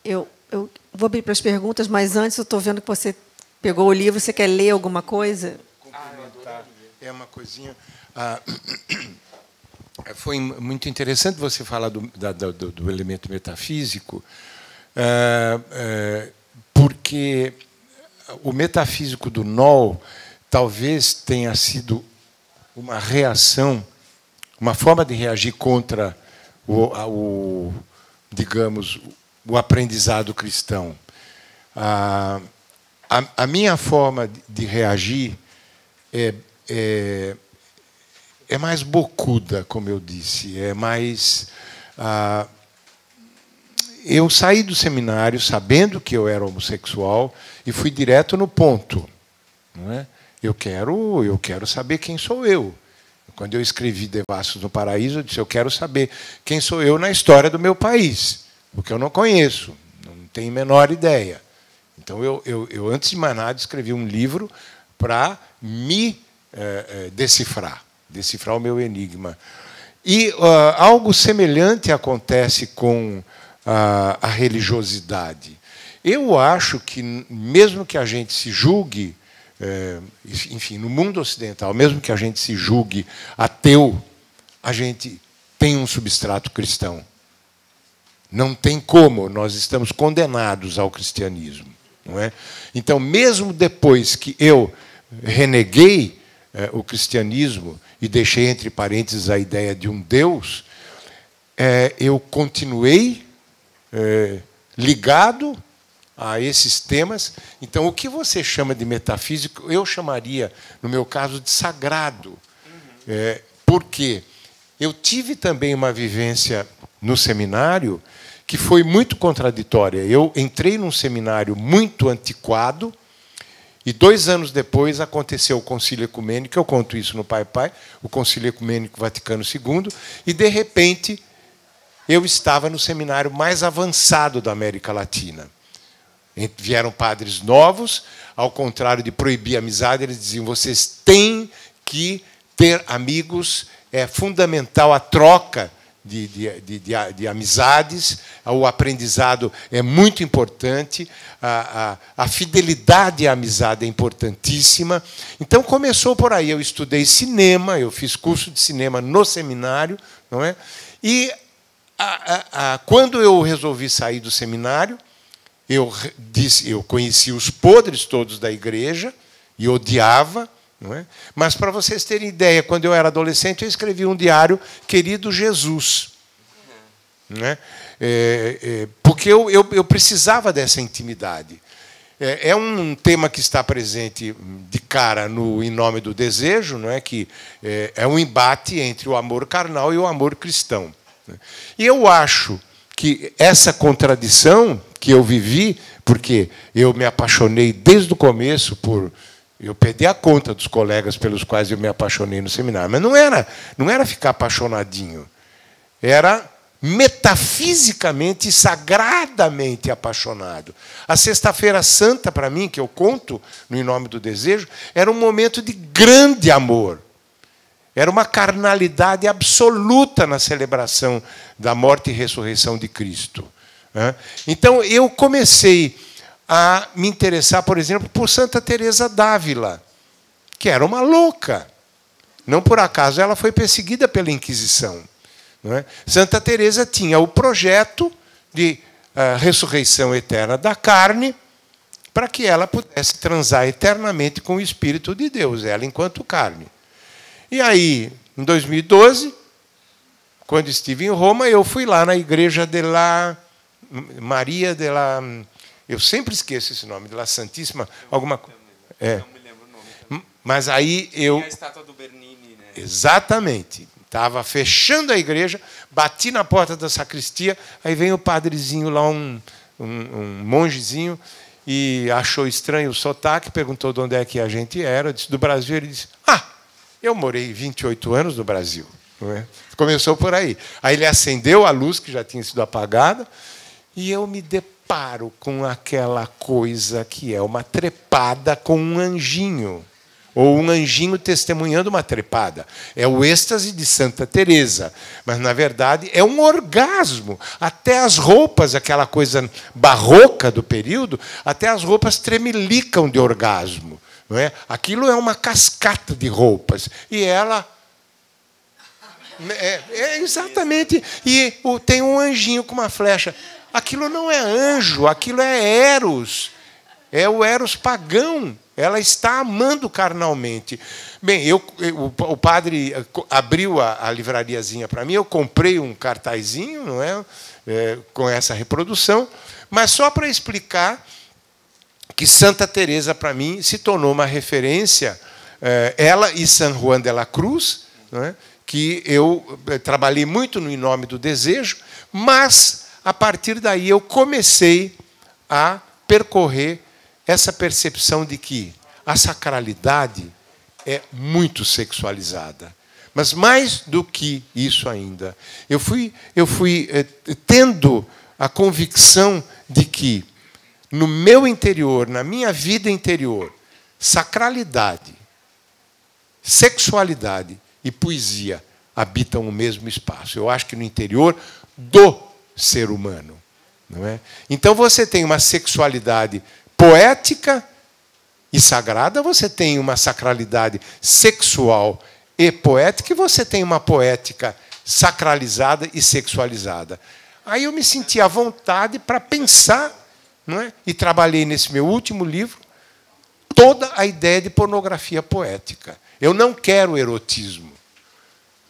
Eu vou abrir para as perguntas, mas antes eu estou vendo que você pegou o livro. Você quer ler alguma coisa? É uma coisinha. Foi muito interessante você falar do elemento metafísico, porque o metafísico do Noll talvez tenha sido uma reação, uma forma de reagir contra digamos, o aprendizado cristão. A minha forma de reagir é mais bocuda, como eu disse, é mais... eu saí do seminário sabendo que eu era homossexual e fui direto no ponto. Não é? Eu quero saber quem sou eu. Quando eu escrevi Devassos no Paraíso, eu disse, eu quero saber quem sou eu na história do meu país, porque eu não conheço, não tenho a menor ideia. Então, eu antes de mais nada, escrevi um livro para me decifrar o meu enigma. E algo semelhante acontece com a religiosidade. Eu acho que, mesmo que a gente se julgue, enfim, no mundo ocidental, mesmo que a gente se julgue ateu, a gente tem um substrato cristão. Não tem como, nós estamos condenados ao cristianismo. Não é? Então, mesmo depois que eu reneguei o cristianismo e deixei entre parênteses a ideia de um Deus, eu continuei ligado a esses temas. Então, o que você chama de metafísico, eu chamaria, no meu caso, de sagrado. Porque eu tive também uma vivência no seminário que foi muito contraditória. Eu entrei num seminário muito antiquado e 2 anos depois aconteceu o Concílio Ecumênico, eu conto isso no Pai Pai, o Concílio Ecumênico Vaticano II, e, de repente, eu estava no seminário mais avançado da América Latina. Vieram padres novos, ao contrário de proibir a amizade, eles diziam, vocês têm que ter amigos, é fundamental a troca de amizades, o aprendizado é muito importante, a fidelidade à amizade é importantíssima. Então, começou por aí. Eu estudei cinema, eu fiz curso de cinema no seminário, não é? E, quando eu resolvi sair do seminário, eu conheci os podres todos da igreja e odiava. Não é? Mas, para vocês terem ideia, quando eu era adolescente, eu escrevi um diário, Querido Jesus. Não é? Porque eu precisava dessa intimidade. É um tema que está presente de cara no Em Nome do Desejo, não é? Que é um embate entre o amor carnal e o amor cristão. E eu acho que essa contradição que eu vivi, porque eu me apaixonei desde o começo por... Eu perdi a conta dos colegas pelos quais eu me apaixonei no seminário. Mas não era ficar apaixonadinho. Era metafisicamente e sagradamente apaixonado. A Sexta-feira Santa, para mim, que eu conto no Em Nome do Desejo, era um momento de grande amor. Era uma carnalidade absoluta na celebração da morte e ressurreição de Cristo. Então, eu comecei a me interessar, por exemplo, por Santa Teresa d'Ávila, que era uma louca. Não por acaso ela foi perseguida pela Inquisição. Não é? Santa Teresa tinha o projeto de ressurreição eterna da carne, para que ela pudesse transar eternamente com o Espírito de Deus, ela enquanto carne. E aí, em 2012, quando estive em Roma, eu fui lá na igreja de la Maria de la... Eu sempre esqueço esse nome, de la Santíssima, alguma coisa. Não me lembro o nome também. Mas aí eu... E a estátua do Bernini, né? Exatamente. Estava fechando a igreja, bati na porta da sacristia, aí vem o padrezinho lá, um mongezinho, e achou estranho o sotaque, perguntou de onde é que a gente era. Eu disse, do Brasil. Ele disse, eu morei 28 anos no Brasil. Não é? Começou por aí. Aí ele acendeu a luz, que já tinha sido apagada, e eu me deparo com aquela coisa que é uma trepada com um anjinho, ou um anjinho testemunhando uma trepada. É o êxtase de Santa Teresa, mas, na verdade, é um orgasmo. Até as roupas, aquela coisa barroca do período, até as roupas tremelicam de orgasmo. Não é? Aquilo é uma cascata de roupas. E ela... exatamente. E tem um anjinho com uma flecha. Aquilo não é anjo, aquilo é Eros. É o Eros pagão. Ela está amando carnalmente. Bem, o padre abriu a livrariazinha para mim, eu comprei um cartazinho, não é? Com essa reprodução, mas só para explicar que Santa Teresa, para mim, se tornou uma referência, ela e San Juan de la Cruz, não é? Que eu trabalhei muito no Em Nome do Desejo, mas, a partir daí, eu comecei a percorrer essa percepção de que a sacralidade é muito sexualizada. Mas, mais do que isso ainda, eu fui tendo a convicção de que, no meu interior, na minha vida interior, sacralidade, sexualidade e poesia habitam o mesmo espaço. Eu acho que no interior do ser humano. Não é? Então, você tem uma sexualidade poética e sagrada, você tem uma sacralidade sexual e poética, e você tem uma poética sacralizada e sexualizada. Aí eu me senti à vontade para pensar, não é? E trabalhei nesse meu último livro toda a ideia de pornografia poética. Eu não quero erotismo.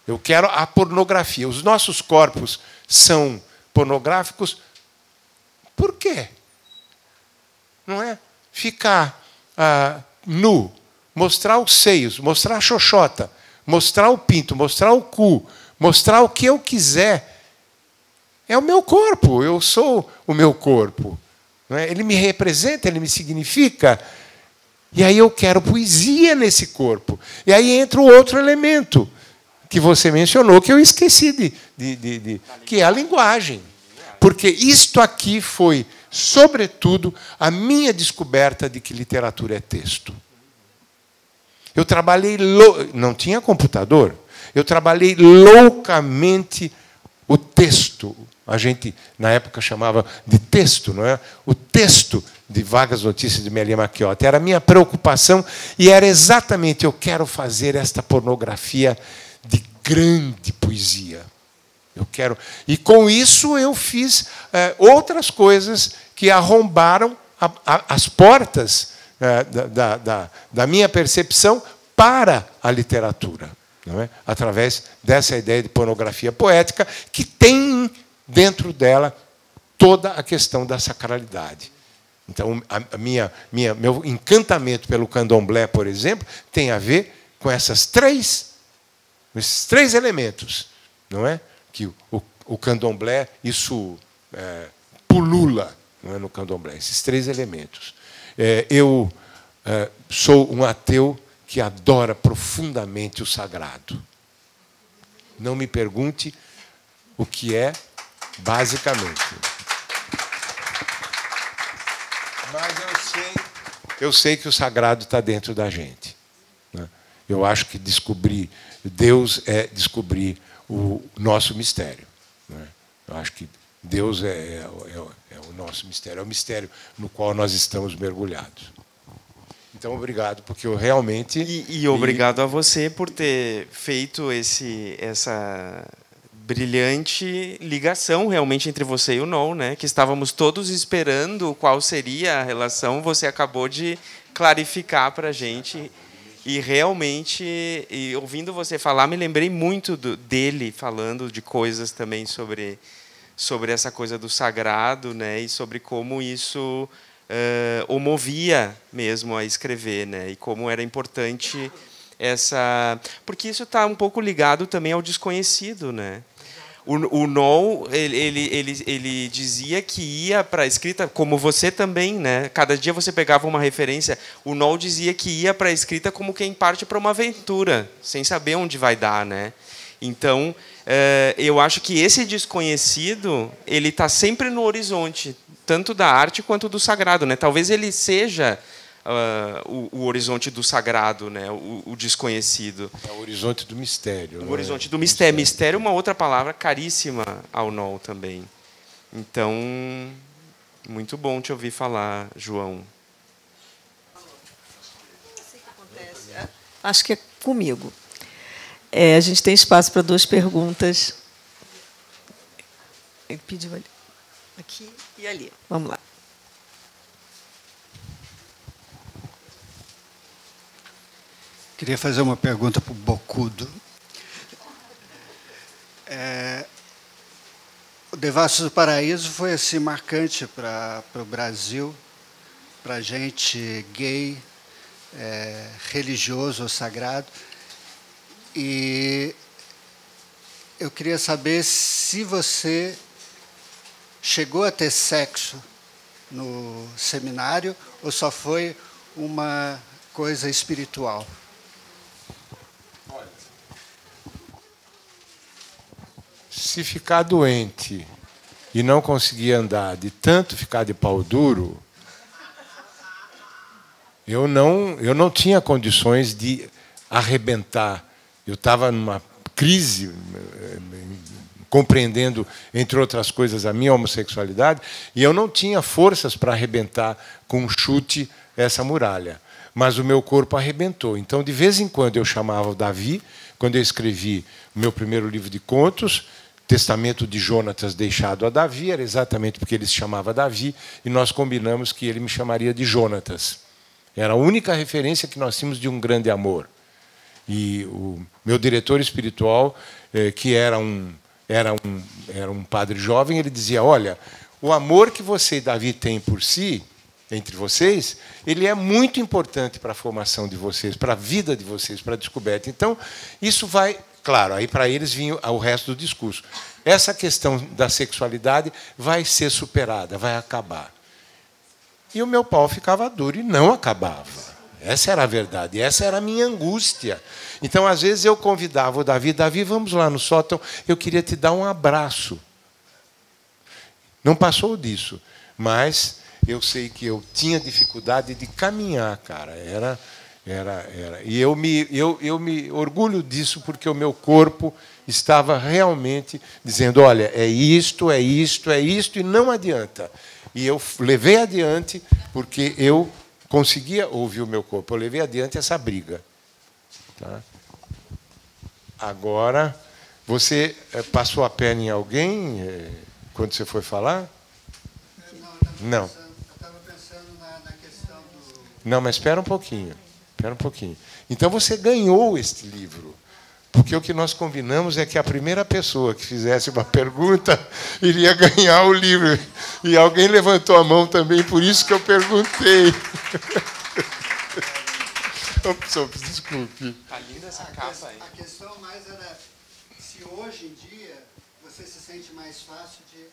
Eu quero a pornografia. Os nossos corpos são pornográficos. Por quê? Não é? Ficar nu, mostrar os seios, mostrar a xoxota, mostrar o pinto, mostrar o cu, mostrar o que eu quiser. É o meu corpo, eu sou o meu corpo. Não é? Ele me representa, ele me significa. E aí eu quero poesia nesse corpo. E aí entra o outro elemento que você mencionou, que eu esqueci que é a linguagem. Porque isto aqui foi, sobretudo, a minha descoberta de que literatura é texto. Eu trabalhei... Não tinha computador. Eu trabalhei loucamente o texto, a gente na época chamava de texto, não é? O texto de Vagas Notícias de Melia Macchiotti era a minha preocupação, e era exatamente: eu quero fazer esta pornografia de grande poesia. Eu quero. E com isso eu fiz outras coisas que arrombaram as portas da minha percepção para a literatura, não é? Através dessa ideia de pornografia poética, que tem dentro dela toda a questão da sacralidade. Então, meu encantamento pelo candomblé, por exemplo, tem a ver com esses três elementos, não é? Que o candomblé, isso pulula, não é, no candomblé, esses três elementos. Eu sou um ateu que adora profundamente o sagrado. Não me pergunte o que é, basicamente. Mas eu sei que o sagrado está dentro da gente, né? Eu acho que descobrir Deus é descobrir o nosso mistério, né? Eu acho que Deus é o nosso mistério, é o mistério no qual nós estamos mergulhados. Então, obrigado, porque eu realmente... E obrigado a você por ter feito essa brilhante ligação realmente entre você e o Noll, né? Que estávamos todos esperando qual seria a relação, você acabou de clarificar para a gente. E realmente, ouvindo você falar, me lembrei muito dele falando de coisas também sobre essa coisa do sagrado, né? E sobre como isso o movia mesmo a escrever, né? E como era importante porque isso está um pouco ligado também ao desconhecido, né? O Noll, ele dizia que ia para a escrita, como você também, né? Cada dia você pegava uma referência. O Noll dizia que ia para a escrita como quem parte para uma aventura, sem saber onde vai dar, né? Então, eu acho que esse desconhecido, ele está sempre no horizonte, tanto da arte quanto do sagrado, né? Talvez ele seja o horizonte do sagrado, né? O desconhecido. É o horizonte do mistério. O horizonte do mistério. Mistério é uma outra palavra caríssima ao Noll também. Então, muito bom te ouvir falar, João. Acho que é comigo. A gente tem espaço para 2 perguntas. Ele pediu ali. Aqui e ali. Vamos lá. Queria fazer uma pergunta para o Bocudo. O Devassos do Paraíso foi assim marcante para o Brasil, para a gente gay, religioso ou sagrado. E eu queria saber se você chegou a ter sexo no seminário ou só foi uma coisa espiritual. Se ficar doente e não conseguir andar de tanto ficar de pau duro, eu não tinha condições de arrebentar. Eu estava numa crise, compreendendo, entre outras coisas, a minha homossexualidade, e eu não tinha forças para arrebentar com um chute essa muralha. Mas o meu corpo arrebentou. Então, de vez em quando, eu chamava o Davi, quando eu escrevi o meu primeiro livro de contos, Testamento de Jonatas deixado a Davi, era exatamente porque ele se chamava Davi, e nós combinamos que ele me chamaria de Jonatas. Era a única referência que nós tínhamos de um grande amor. E o meu diretor espiritual, que era um padre jovem, ele dizia: olha, o amor que você e Davi têm por si, entre vocês, ele é muito importante para a formação de vocês, para a vida de vocês, para a descoberta. Então, isso vai... Claro, aí para eles vinha o resto do discurso. Essa questão da sexualidade vai ser superada, vai acabar. E o meu pau ficava duro e não acabava. Essa era a verdade, essa era a minha angústia. Então, às vezes, eu convidava o Davi: Davi, vamos lá no sótão, eu queria te dar um abraço. Não passou disso, mas eu sei que eu tinha dificuldade de caminhar, cara. E eu me orgulho disso porque o meu corpo estava realmente dizendo, olha, é isto, e não adianta. E eu levei adiante porque eu conseguia ouvir o meu corpo. Eu levei adiante essa briga. Tá? Agora, você passou a perna em alguém quando você foi falar? Não. Eu estava pensando na questão do... Não, mas espera um pouquinho. Então, você ganhou este livro. Porque o que nós combinamos é que a primeira pessoa que fizesse uma pergunta iria ganhar o livro. E alguém levantou a mão também, por isso que eu perguntei. Ops, desculpe. Está linda essa capa aí. A questão mais era se hoje em dia você se sente mais fácil de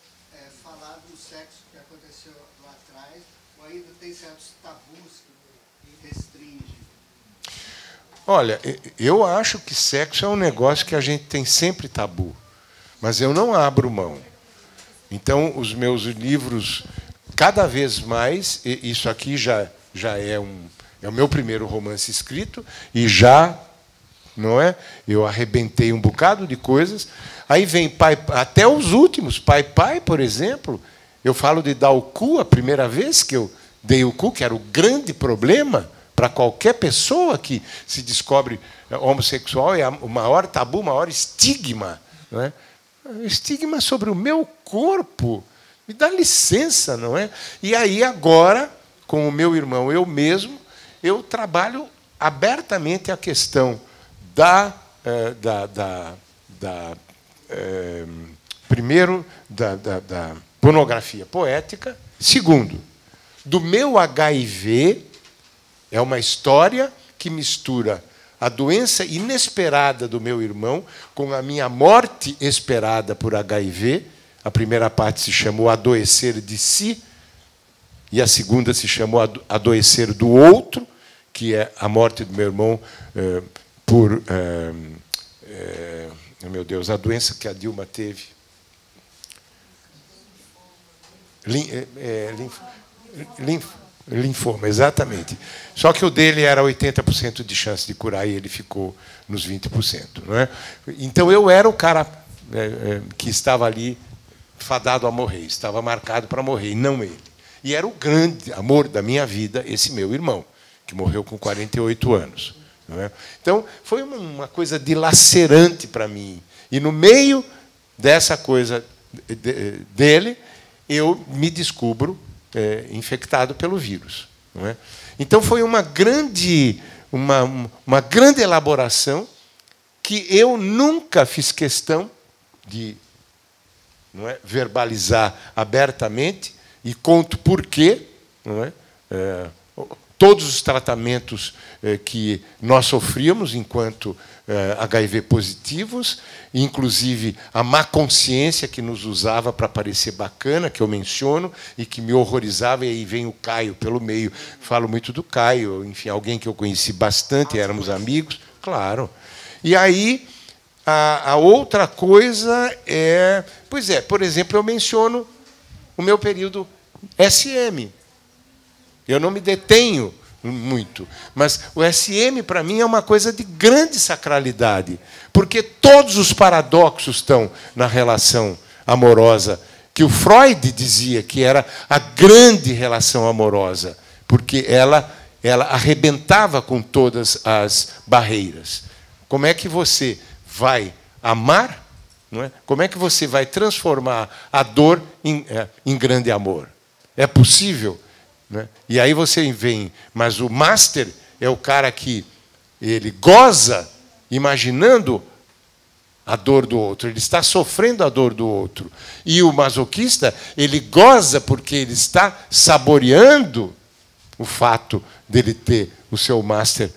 falar do sexo que aconteceu lá atrás, ou ainda tem certos tabus que restringem. Olha, eu acho que sexo é um negócio que a gente tem sempre tabu, mas eu não abro mão. Então, os meus livros, cada vez mais, isso aqui já é o meu primeiro romance escrito, e já, não é? Eu arrebentei um bocado de coisas. Aí vem pai, até os últimos, pai, por exemplo, eu falo de dar o cu, a primeira vez que eu dei o cu, que era o grande problema para qualquer pessoa que se descobre homossexual, é o maior tabu, o maior estigma. Não é? Estigma sobre o meu corpo. Me dá licença, não é? E aí, agora, com o meu irmão, eu mesmo, eu trabalho abertamente a questão primeiro, da pornografia poética. Segundo, do meu HIV. É uma história que mistura a doença inesperada do meu irmão com a minha morte esperada por HIV. A primeira parte se chamou Adoecer de Si, e a segunda se chamou Adoecer do Outro, que é a morte do meu irmão por... meu Deus, a doença que a Dilma teve. Linfoma, exatamente. Só que o dele era 80% de chance de curar e ele ficou nos 20%. Não é? Então, eu era o cara que estava ali fadado a morrer, estava marcado para morrer, e não ele. E era o grande amor da minha vida, esse meu irmão, que morreu com 48 anos. Não é? Então, foi uma coisa dilacerante para mim. E, no meio dessa coisa dele, eu me descubro infectado pelo vírus. Não é? Então, foi uma grande elaboração que eu nunca fiz questão de verbalizar abertamente, e conto por quê. Não é? Todos os tratamentos que nós sofríamos enquanto HIV positivos, inclusive a má consciência que nos usava para parecer bacana, que eu menciono, e que me horrorizava, e aí vem o Caio pelo meio. Falo muito do Caio, enfim, alguém que eu conheci bastante, éramos amigos, claro. E aí, a outra coisa é... Pois é, por exemplo, eu menciono o meu período SM. Eu não me detenho muito, mas o SM, para mim, é uma coisa de grande sacralidade, porque todos os paradoxos estão na relação amorosa, que o Freud dizia que era a grande relação amorosa, porque ela arrebentava com todas as barreiras. Como é que você vai amar? Não é? Como é que você vai transformar a dor em grande amor? É possível? Né? E aí você vem, mas o master é o cara que ele goza imaginando a dor do outro, ele está sofrendo a dor do outro. E o masoquista, ele goza porque ele está saboreando o fato dele ter o seu master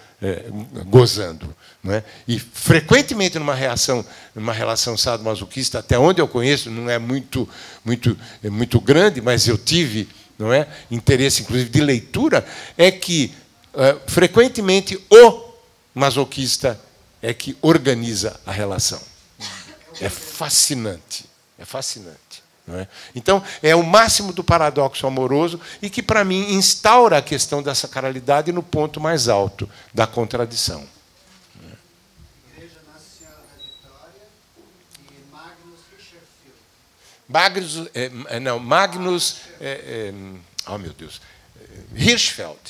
gozando. Não é? E, frequentemente, numa relação sadomasoquista, até onde eu conheço, não é muito grande, mas eu tive... Não é? Interesse, inclusive, de leitura, é que, frequentemente, o masoquista é que organiza a relação. É fascinante. É fascinante. Não é? Então, é o máximo do paradoxo amoroso e que, para mim, instaura a questão da sacralidade no ponto mais alto da contradição. Igreja Nossa Senhora da Vitória e Magnus Hirschfeld. Magnus... oh, meu Deus. Hirschfeld.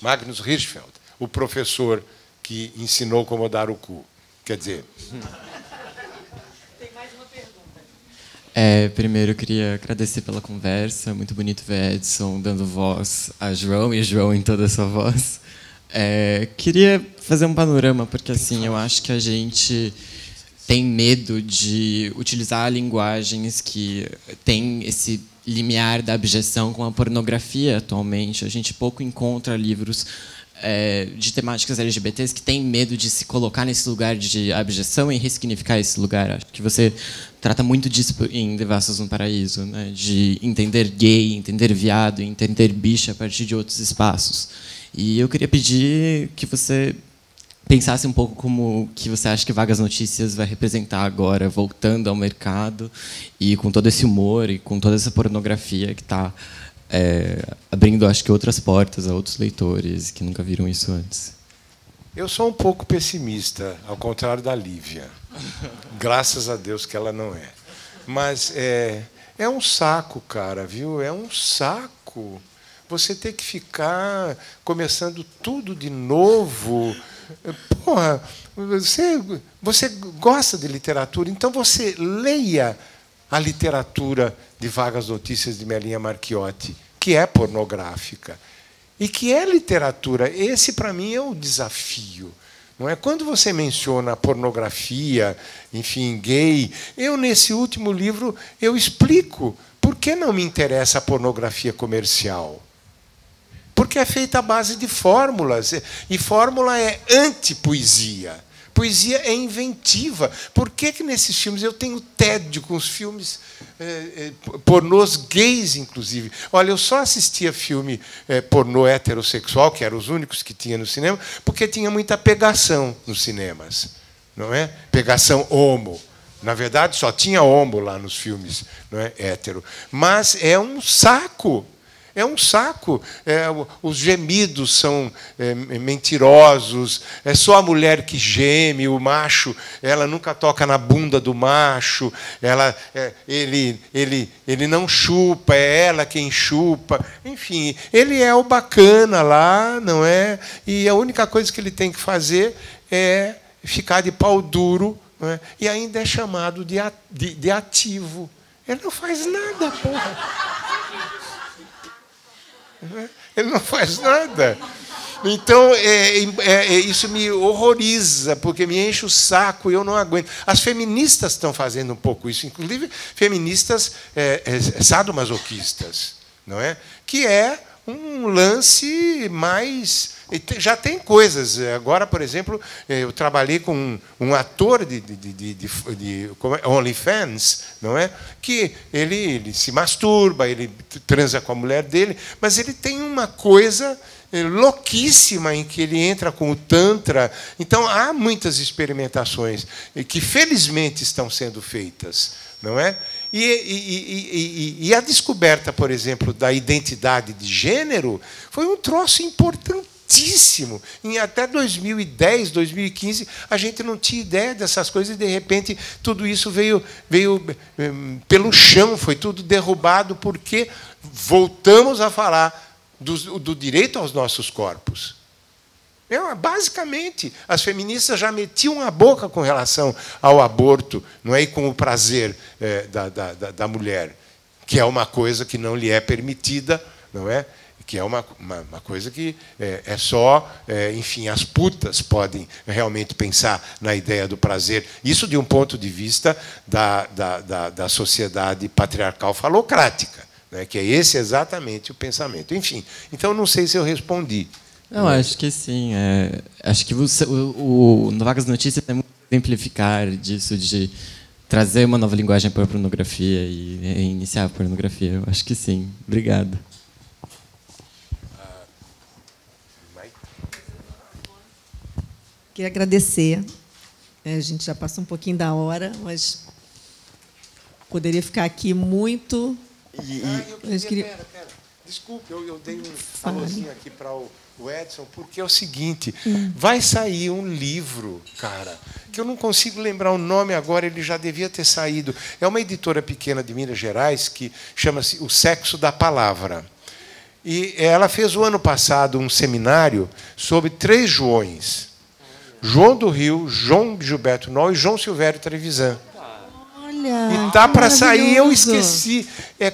Magnus Hirschfeld. O professor que ensinou como dar o cu. Quer dizer... Primeiro, eu queria agradecer pela conversa. Muito bonito ver Edson dando voz a João e João em toda a sua voz. Queria fazer um panorama, porque assim, eu acho que a gente tem medo de utilizar linguagens que têm esse limiar da abjeção com a pornografia atualmente. A gente pouco encontra livros de temáticas LGBTs que têm medo de se colocar nesse lugar de abjeção e ressignificar esse lugar. Acho que você trata muito disso em Devassos no Paraíso, né? De entender gay, entender viado, entender bicha a partir de outros espaços. E eu queria pedir que você pensasse um pouco como que você acha que Vagas Notícias vai representar agora, voltando ao mercado, e com todo esse humor e com toda essa pornografia que está abrindo, acho que, outras portas a outros leitores que nunca viram isso antes. Eu sou um pouco pessimista, ao contrário da Lívia. Graças a Deus que ela não é. Mas é um saco, cara, viu? É um saco. Você ter que ficar começando tudo de novo. Porra, você gosta de literatura, então você leia a literatura de Vagas Notícias de Melinha Marchiotti, que é pornográfica. E que é literatura. Esse, para mim, é o desafio. Não é? Quando você menciona a pornografia, enfim, gay, eu, nesse último livro, eu explico por que não me interessa a pornografia comercial. Porque é feita à base de fórmulas. E fórmula é anti-poesia. Poesia é inventiva. Por que nesses filmes eu tenho tédio com os filmes pornôs gays, inclusive? Olha, eu só assistia filme pornô heterossexual, que eram os únicos que tinha no cinema, porque tinha muita pegação nos cinemas, não é? Pegação homo. Na verdade, só tinha homo lá nos filmes, não é? Hétero. Mas é um saco. É um saco. Os gemidos são mentirosos. É só a mulher que geme, o macho, ela nunca toca na bunda do macho. Ele não chupa, é ela quem chupa. Enfim, ele é o bacana lá, não é? E a única coisa que ele tem que fazer é ficar de pau duro, não é? E ainda é chamado de ativo. Ele não faz nada, porra. Ele não faz nada. Então, isso me horroriza, porque me enche o saco e eu não aguento. As feministas estão fazendo um pouco isso, inclusive feministas sadomasoquistas, não é? Que é um lance mais... Já tem coisas. Agora, por exemplo, eu trabalhei com um ator de OnlyFans, não é? Que ele se masturba, ele transa com a mulher dele, mas ele tem uma coisa louquíssima em que ele entra com o Tantra. Então, há muitas experimentações que, felizmente, estão sendo feitas, não é? E a descoberta, por exemplo, da identidade de gênero foi um troço importantíssimo. Até 2010, 2015, a gente não tinha ideia dessas coisas e, de repente, tudo isso veio pelo chão, foi tudo derrubado, porque voltamos a falar do direito aos nossos corpos. Basicamente, as feministas já metiam a boca com relação ao aborto, não é? E com o prazer da mulher, que é uma coisa que não lhe é permitida, não é? Que é uma coisa que é só, enfim, as putas podem realmente pensar na ideia do prazer. Isso de um ponto de vista da sociedade patriarcal falocrática, né? Que é esse exatamente o pensamento. Enfim, então não sei se eu respondi. Não, acho que sim. Acho que o Vagas Notícias é muito exemplificar disso, de trazer uma nova linguagem para a pornografia e iniciar a pornografia. Eu acho que sim. Obrigado. Queria agradecer. A gente já passou um pouquinho da hora, mas Poderia ficar aqui muito... Pera. Desculpe, eu dei um alôzinho aqui para o Edson, porque é o seguinte, vai sair um livro, cara, que eu não consigo lembrar o nome agora, ele já devia ter saído. É uma editora pequena de Minas Gerais que chama-se O Sexo da Palavra. E ela fez o ano passado um seminário sobre 3 Joões. João do Rio, João Gilberto Noll e João Silvério Trevisan. E tá para sair, eu esqueci. É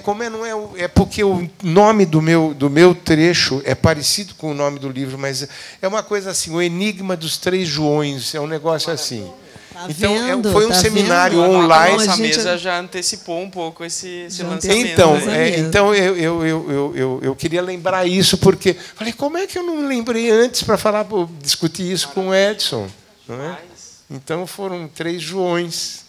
porque o nome do meu trecho é parecido com o nome do livro, mas é uma coisa assim, o Enigma dos 3 Joões, é um negócio assim. Tá então, vendo? foi um seminário online. A nossa mesa já antecipou um pouco esse lançamento. Então eu queria lembrar isso, porque falei, como é que eu não lembrei antes para discutir isso com o Edson? Não é? Então foram 3 Joões.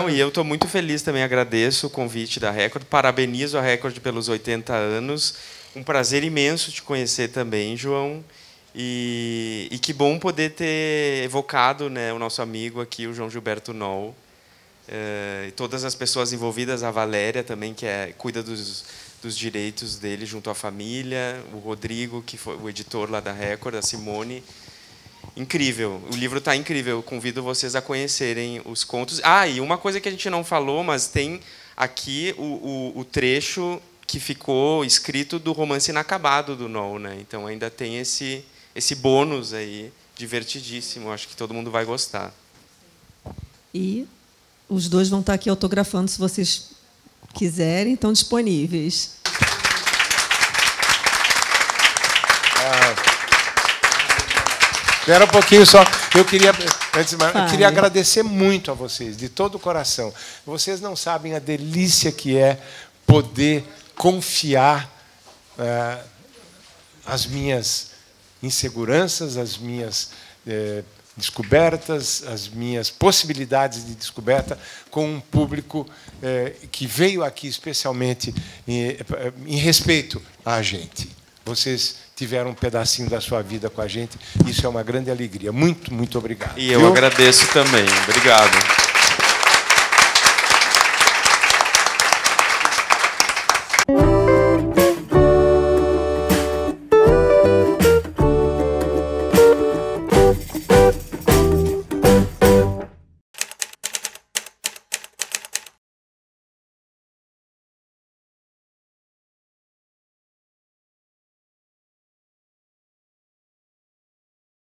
E eu estou muito feliz também, agradeço o convite da Record, parabenizo a Record pelos 80 anos, um prazer imenso te conhecer também, João, e que bom poder ter evocado, né, o nosso amigo aqui, o João Gilberto Noll, e todas as pessoas envolvidas, a Valéria também, que cuida dos direitos dele junto à família, o Rodrigo, que foi o editor lá da Record, a Simone. Incrível, o livro está incrível, eu convido vocês a conhecerem os contos. E uma coisa que a gente não falou, mas tem aqui o trecho que ficou escrito do Romance Inacabado do Noll, né? Então ainda tem esse bônus aí, divertidíssimo, acho que todo mundo vai gostar. E os 2 vão estar aqui autografando, se vocês quiserem, estão disponíveis. Espera um pouquinho só. Eu queria agradecer muito a vocês, de todo o coração. Vocês não sabem a delícia que é poder confiar as minhas inseguranças, as minhas descobertas, as minhas possibilidades de descoberta com um público que veio aqui especialmente em respeito a gente. Vocês tiveram um pedacinho da sua vida com a gente. Isso é uma grande alegria. Muito, muito obrigado. E eu agradeço também. Obrigado.